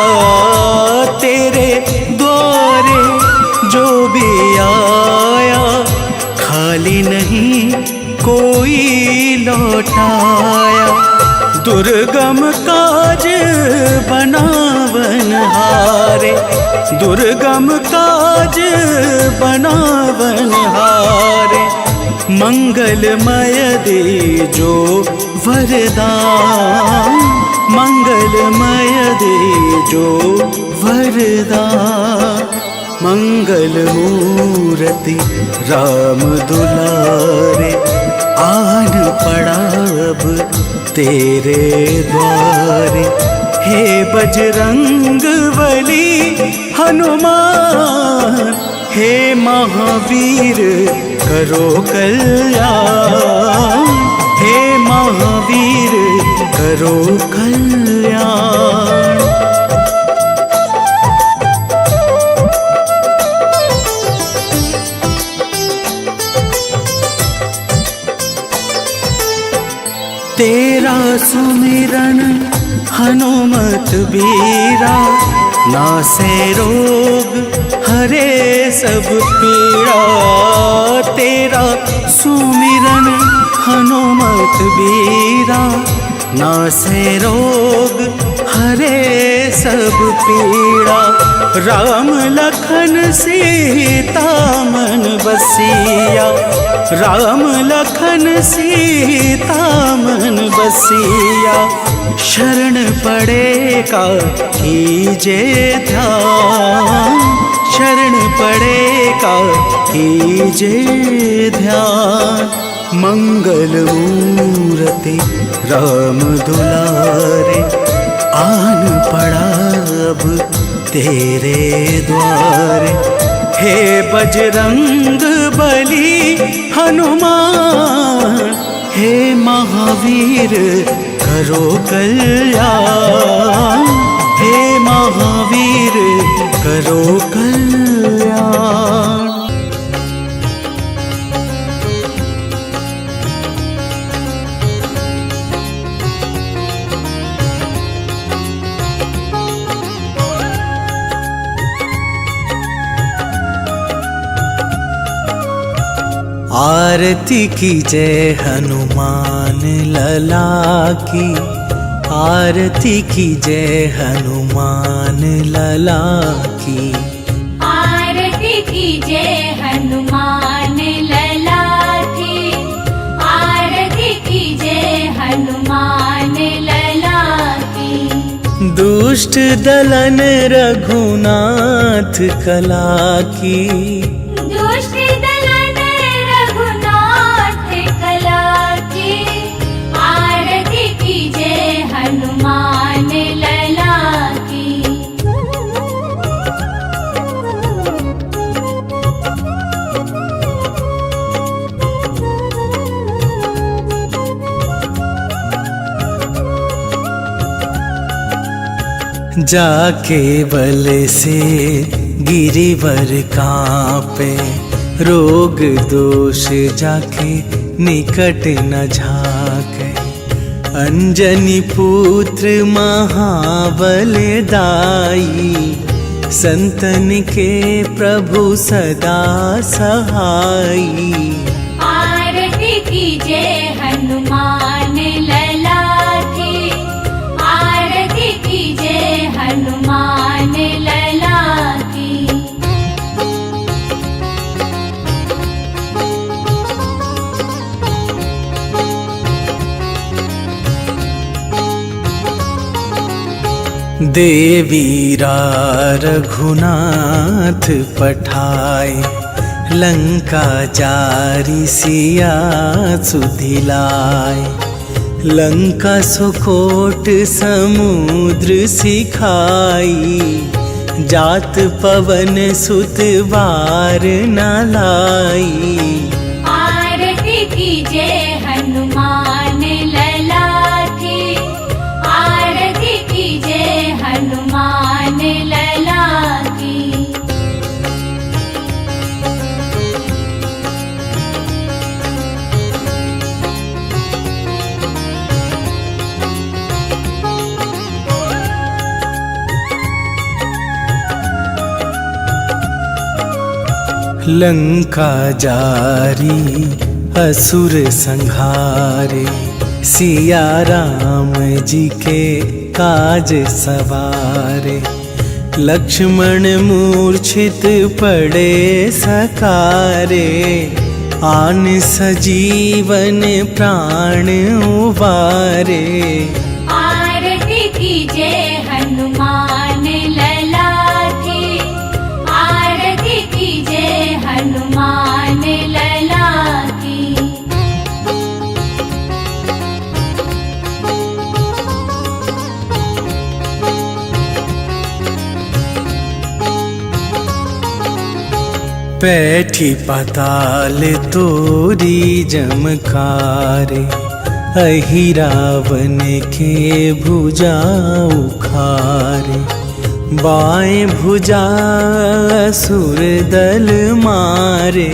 तेरे द्वारे जो भी आया, खाली नहीं कोई लौटाया। दुर्गम काज बनावन हारे, दुर्गम काज बनावन हारे। मंगलमय दे जो वरदान, मंगलमय दे जो वरदान। मंगल मूर्ति राम दुलारे, आन पड़ा अब तेरे द्वारे। हे बजरंग बली हनुमान, हे महावीर करो कल्याण, हे महावीर करो कल्याण। तेरा सुमिरन हनुमत बीरा, नासे रोग हरे सब पीड़ा। तेरा सुमिरन हनुमत बीरा, नासे रोग हरे सब पीड़ा। राम लखन सीता मन बसिया, राम लखन सीता मन बसिया। शरण पड़ेगा कीजे ध्यान, शरण पड़ेगा कीजे ध्यान। मंगल मूर्ति राम दुलारे, आन पड़ा अब तेरे द्वारे। हे बजरंग बली हनुमान, हे महावीर करो कल्याण, हे महावीर करो कल्याण। आरती की जय हनुमान लला की, आरती की जय हनुमान लला की। आरती की जय हनुमान लला की, आरती की जय हनुमान लला की। दुष्ट दलन रघुनाथ कला की, दुष्ट दलन रघुनाथ कला की। आरती की जय हनुमान लला की। जाके बल से गिरिवर कांपे, रोग दोष जाके निकट न झाके। अंजनी पुत्र महाबलदाई, संतन के प्रभु सदा सहाई। आरती की जय हनुमान लला की, आरती की जय हनुमान लला की। देवीरा रघुनाथ पठाए, लंका जारी सिया सुधिलाए। लंका सुकोट समुद्र सिखाई, जात पवन सुत बार न लाई। आरती की जय हनुमान लला की, आरती की जय हनुमान लला की। लंका जारी असुर संहारे, सिया राम जी के काज सवारे। लक्ष्मण मूर्छित पड़े सकारे, आन सजीवन प्राण उबारे। आरती की जय हनुमान लला की, आरती की जय हनुमान लला की। पैठी पाताल तोरी जमकारे, अहि रावण के भुजा उखारे। बाएं भुजा असुर दल मारे,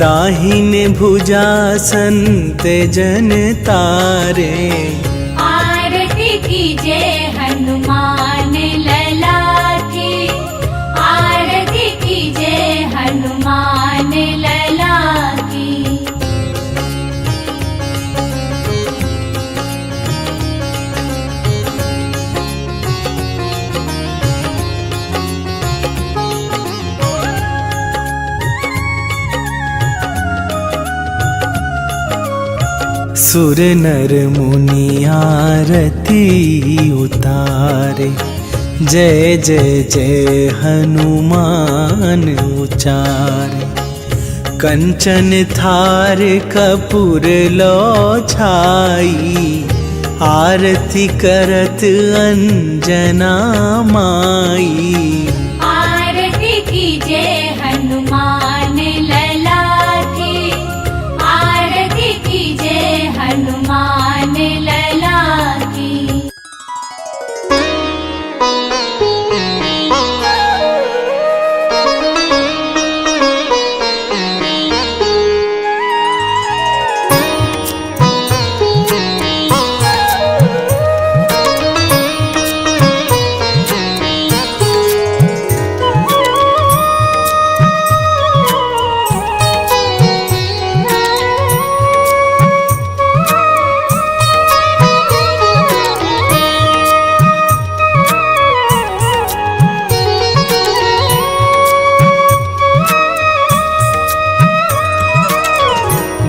दाहिने भुजा संत जन तारे। आरती कीजिए हनुमान लला की, आरती कीजिए हनुमान लला की। सुर नर मुनि आरती उतारे, जय जय जय हनुमान उचारे। कंचन थार कपूर लो छाई, आरती करत अंजना माई। आरती कीजिए हनुमान लला की, आरती कीजिए हनुमान लला की।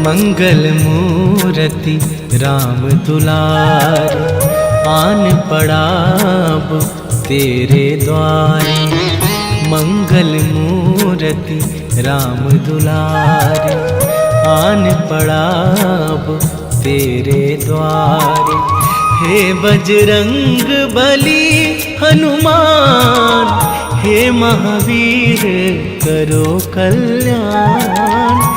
मंगल मूर्ति राम दुलारे, आन पड़ाब तेरे द्वारे। मंगल मूर्ति राम दुलारे, आन पड़ाब तेरे द्वारे। हे बजरंग बली हनुमान, हे महावीर करो कल्याण।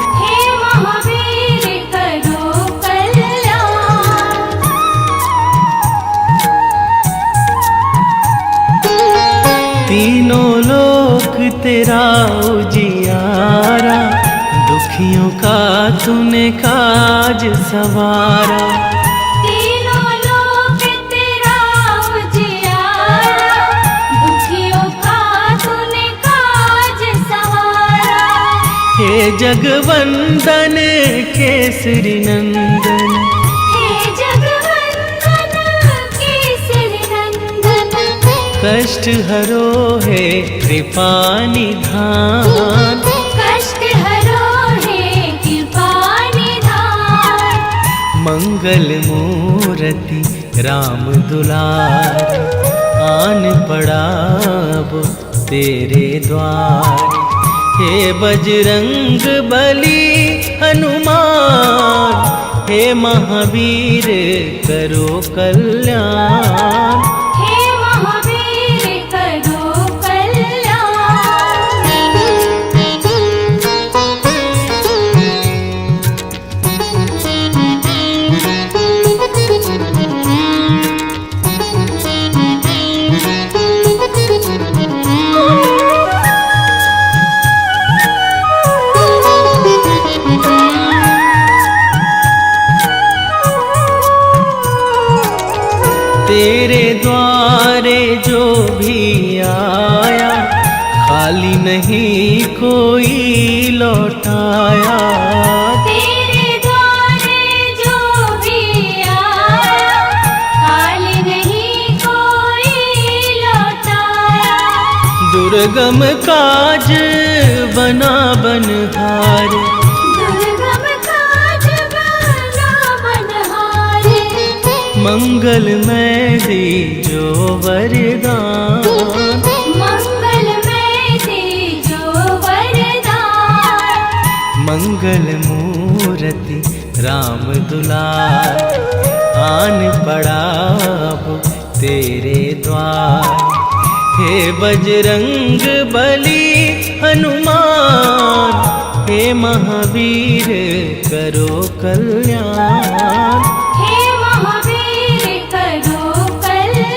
तीनों लोक तेरा उजियारा, दुखियों का तूने काज सवारा। तीनों लोक तेरा उजियारा, दुखियों का तूने काज सवारा। हे जगवंदन केसरी नंदन, कष्ट हरो है कृपा निधान। कष्ट हरो है कृपा निधान। मंगल मूर्ति राम दुलारे, आन पड़ाब तेरे द्वारे। हे बजरंग बली हनुमान, हे महावीर करो कल्याण। तेरे द्वारे जो भी आया, खाली नहीं कोई लौटाया। तेरे द्वारे जो भी आया, खाली नहीं कोई लौटाया। दुर्गम काज बना बनहारे, मंगल में दीजो वरदान। मंगल में दीजो वरदान। मंगल मूर्ति राम दुलारे, आन पड़ाब तेरे द्वार। हे बजरंग बली हनुमान, हे महावीर करो कल्याण। हे महावीर करो कल्याण।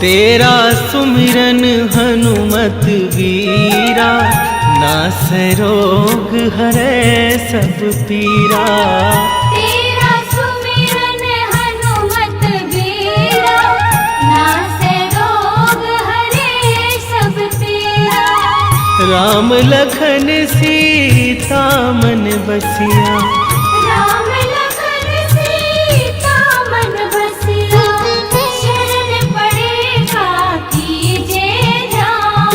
तेरा सुमिरन हनुमत वीरा, नासै रोग हरै सब पीरा। तेरा सुमिरन हनुमत वीरा, नासै रोग हरै सब पीरा। राम लखन सीता मन बसिया, राम लखन सीता मन बसिया। शरण पड़ेगा कीजे ध्यान।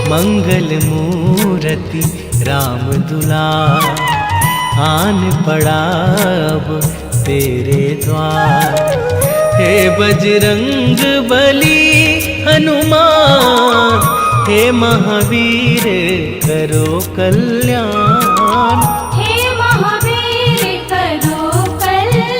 मंगल मूरति राम दुलार, आन पड़ा अब तेरे द्वार। हे बजरंग बली हनुमान, हे महावीर करो कल्याण। हे महावीर करो कल्याण।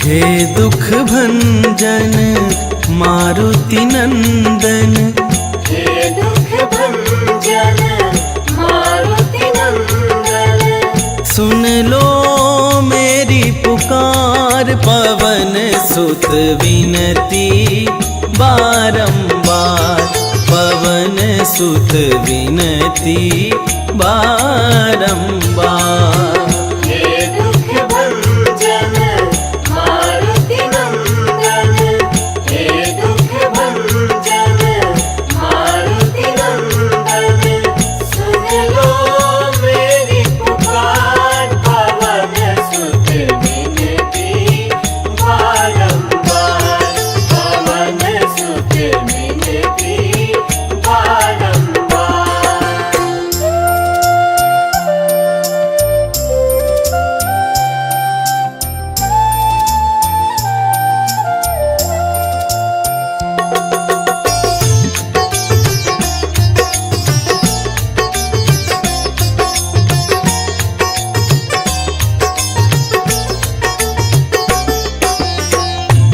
हे दुख भंजन मारुति नंदन, हे दुख भंजन मारुति नंदन। सुन लो मेरी पुकार, पवन सुत विनती बारंबार। पवन सुत विनती बारंबार। हे दुख भंजन मारुति नंदन। हे दुख भंजन मारुति नंदन। सुन लो मेरी पुकार, पवन सुत विनती बारंबार। पवन सुत विनती बारंबार।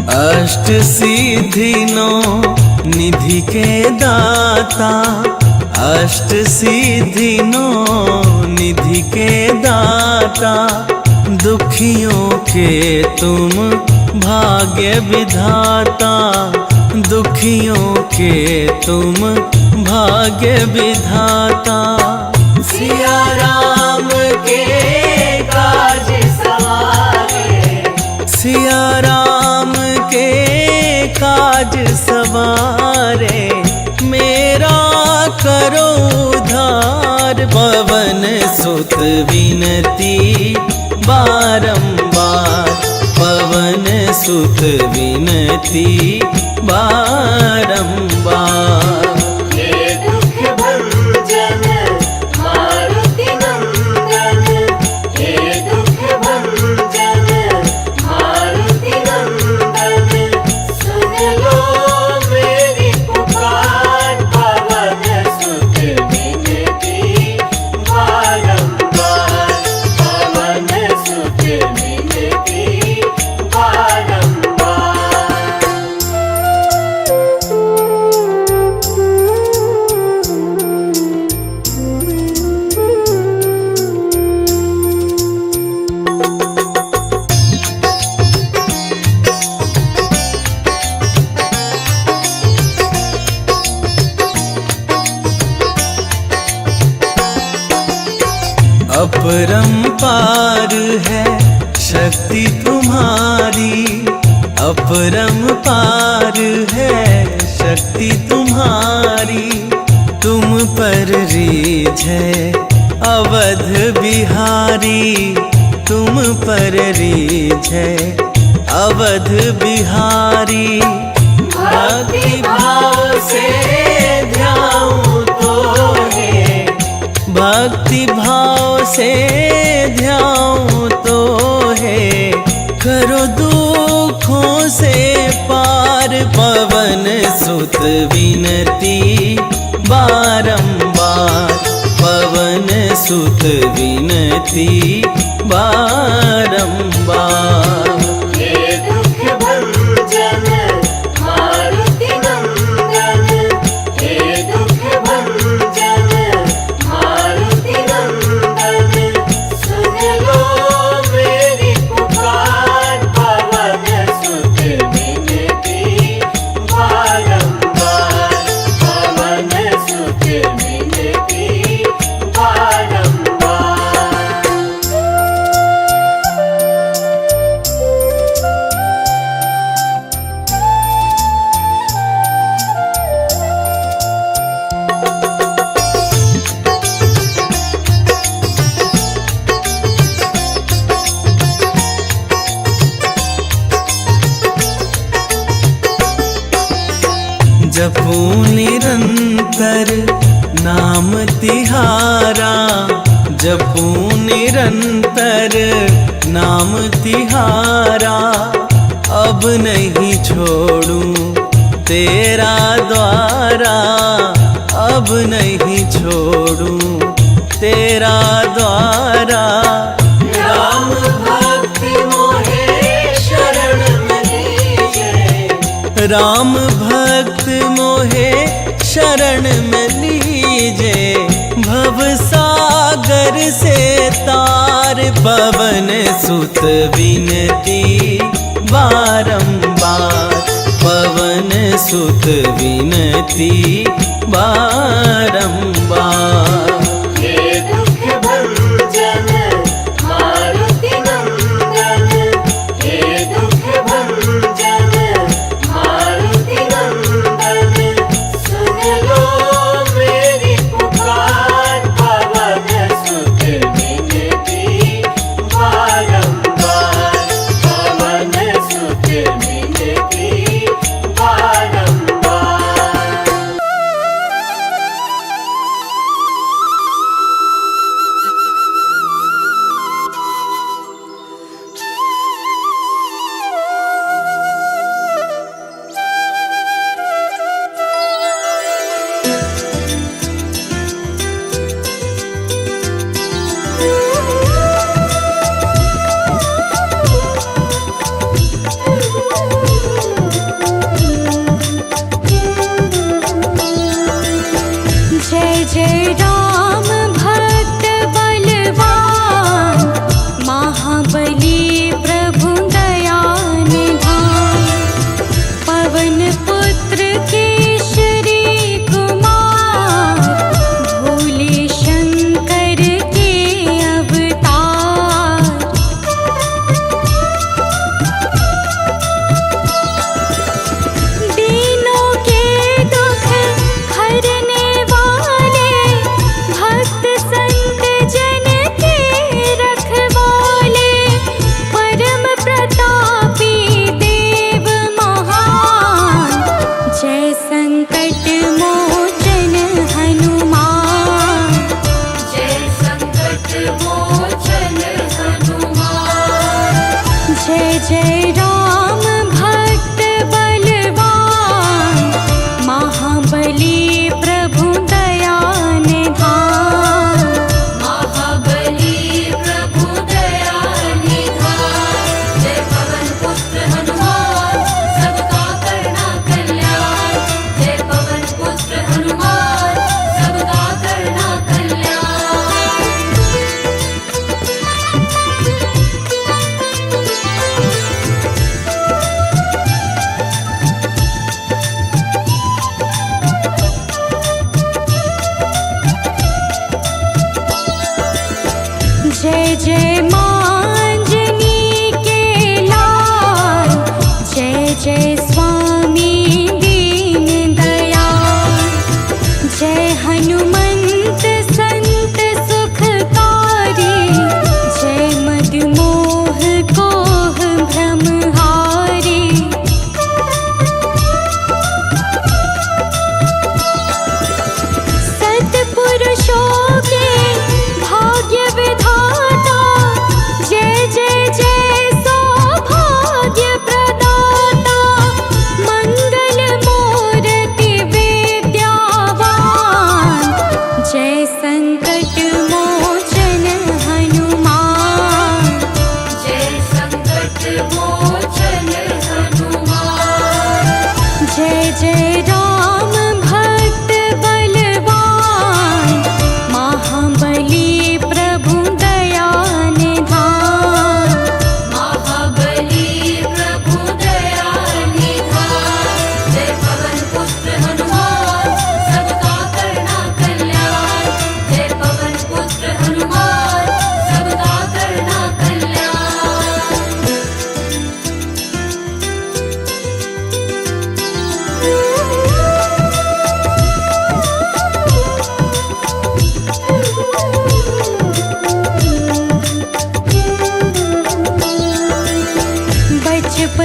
अष्ट सिद्धि नौ निधि के दाता, अष्ट सिद्धि नौ निधि के दाता। दुखियों के तुम भाग्य विधाता, दुखियों के तुम भाग्य विधाता। सिया राम के काज सवारे, सिया राम के काज सवारे। मेरा करो उद्धार, पवन सुत विनती बारंबार। पवन सुत विनती बारंबार। हे दुख भंजन मारुति नंदन। हे दुख भंजन मारुति नंदन। सुन लो मेरी पुकार, पवन सुत विनती बारंबार। पवन सुत विनती बारंबार। है शक्ति तुम्हारी, अपरंपार है शक्ति तुम्हारी। तुम पर रीझ है अवध बिहारी, तुम पर रीझ है अवध बिहारी। भक्ति भाव से ध्याऊं तो है, भक्ति भाव से ध्याऊं तो है, करो दुखों से पार। पवन सुत विनती बारंबार, पवन सुत विनती बारंबार। जपूं निरंतर नाम तिहारा, जपूं निरंतर नाम तिहारा। अब नहीं छोड़ूं तेरा द्वारा, अब नहीं छोड़ूं तेरा द्वारा। राम भक्ति मोहे शरण में लीजे, राम भक्त मोहे शरण में लीजे। भव सागर से तार, पवन सुत विनती बारंबार, पवन सुत विनती बारंबार।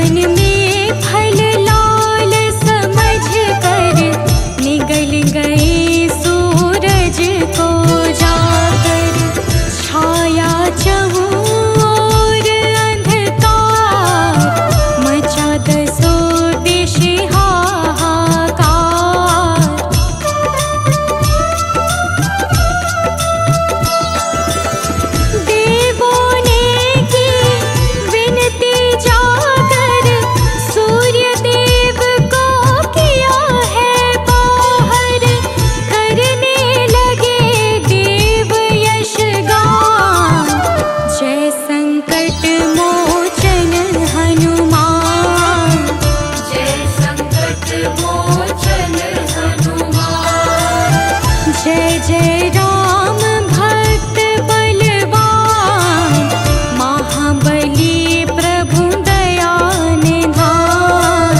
वन में फल लाल समझ कर निगल गए सूरज को जाकर। छाया चहु ओर अंधकार, मचा दसों दिश हाहाकार। देवों ने की विनती जाकर, सूर्य देव को किया है बाहर। करने लगे देव यश गान, जय संकट मोचन हनुमान। जय संकट मोचन हनुमान। जय जय राम भक्त बलवान, महाबली प्रभु दया निधान।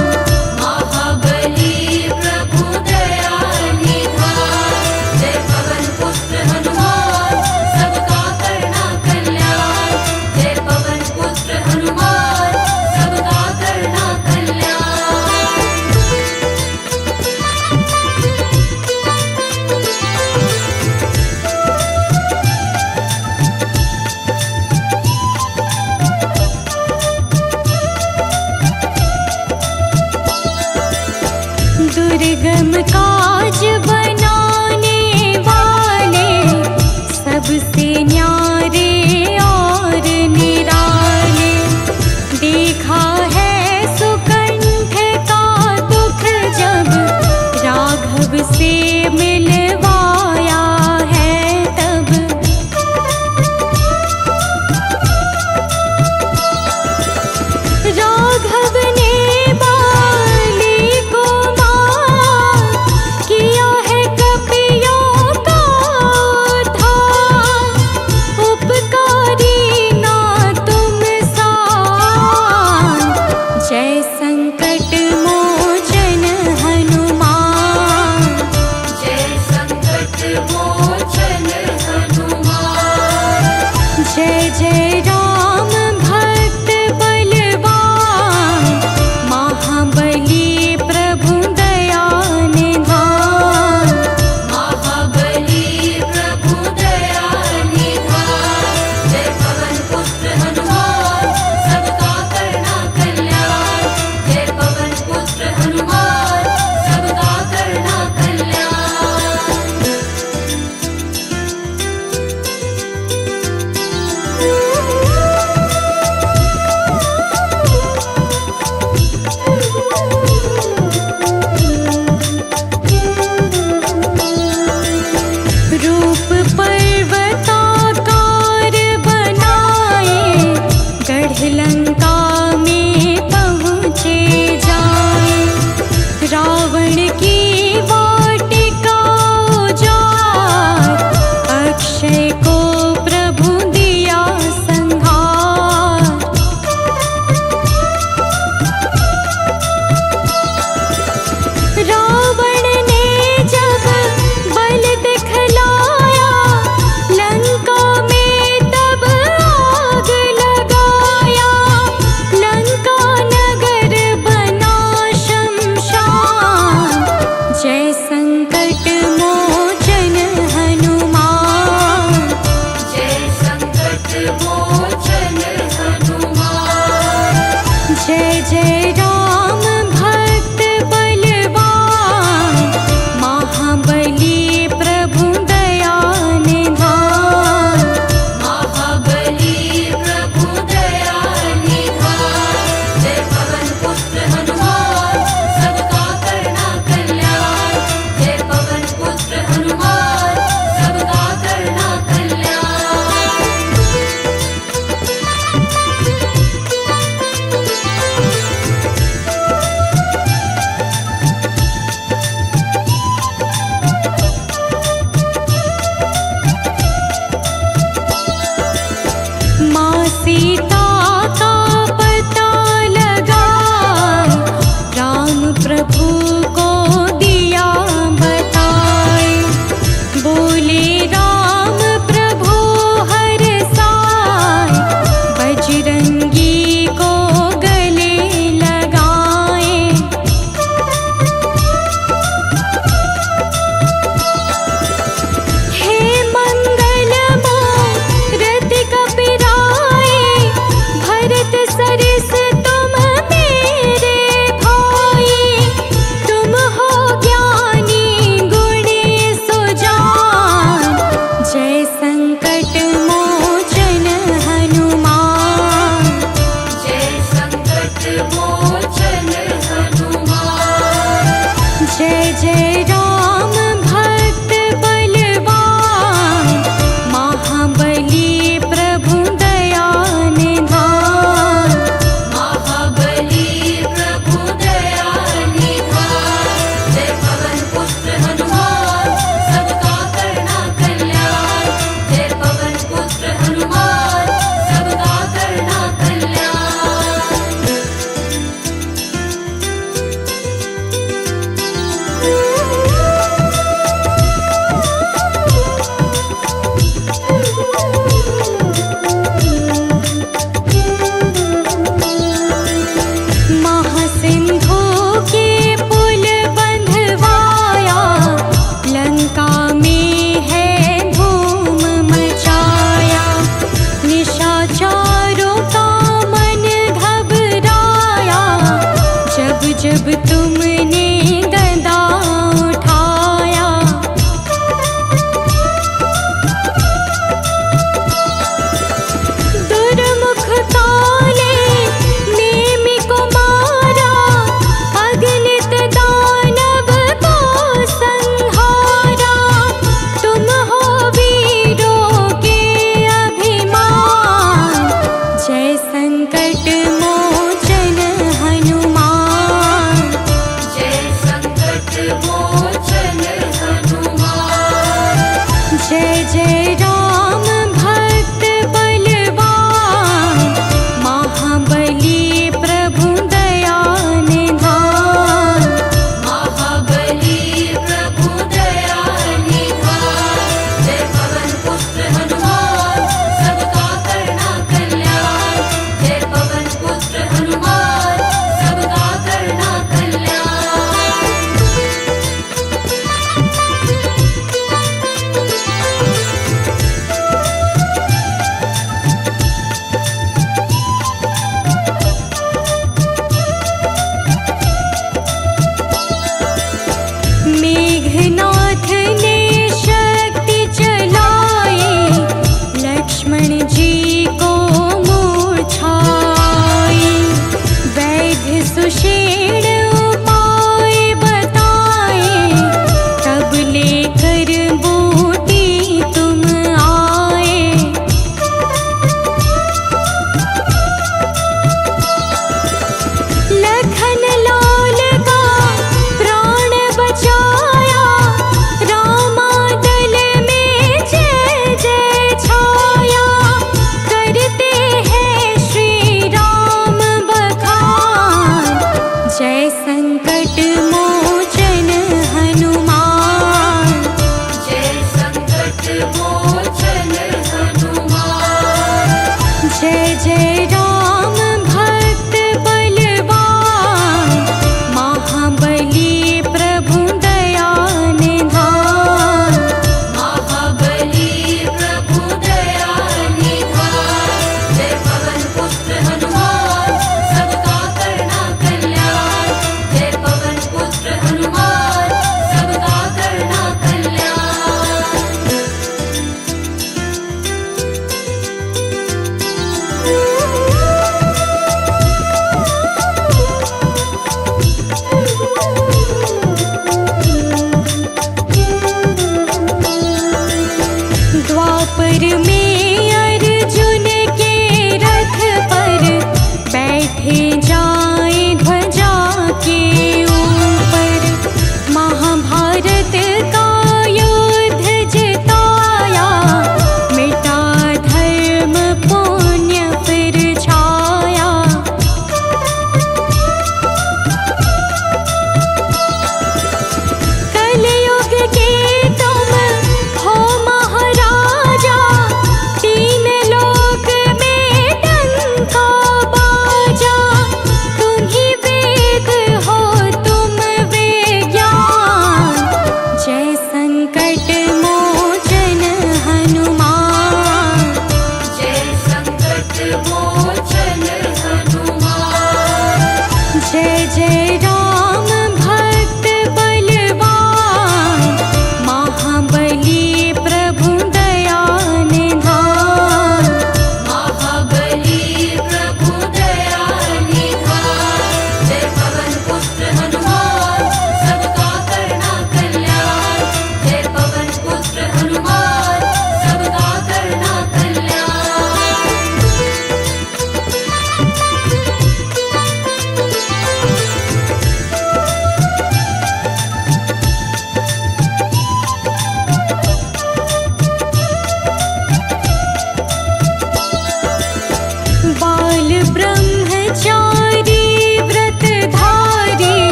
महाबली प्रभु दया निधान। जय पवन पुत्र हनुमान, सबका करना कल्याण। जय पवन पुत्र हनुमान, सबका करना कल्याण। दुर्गम काज बनाने वाले, सबसे न्यारे और निराले। देखा है सुकंठ का दुख जब, राघव से मिलवाया है तब। राघव ने बाली को मार, कि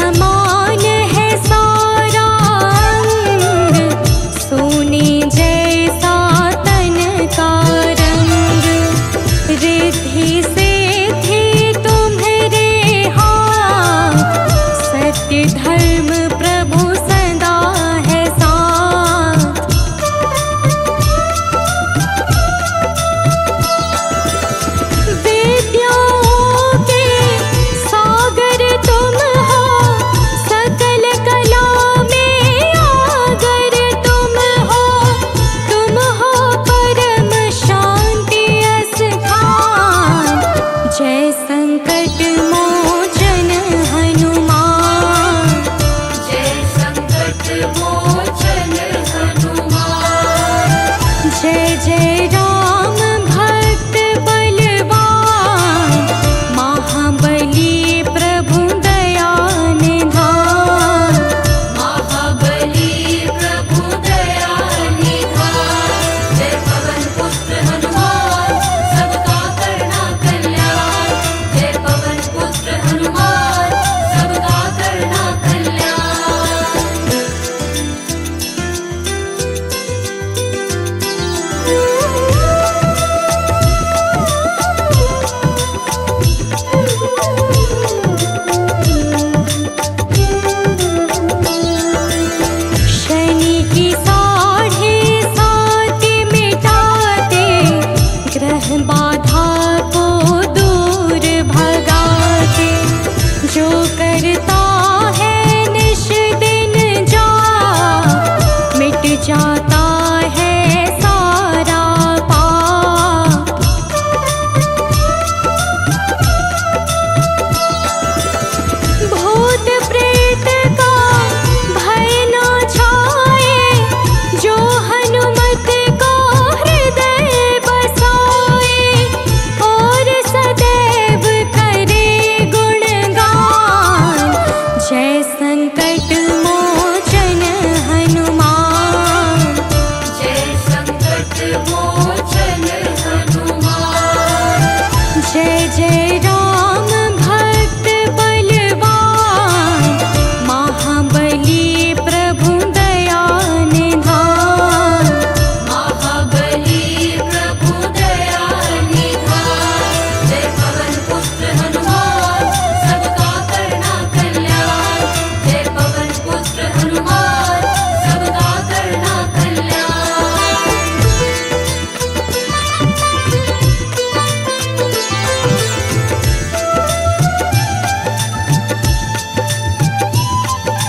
समा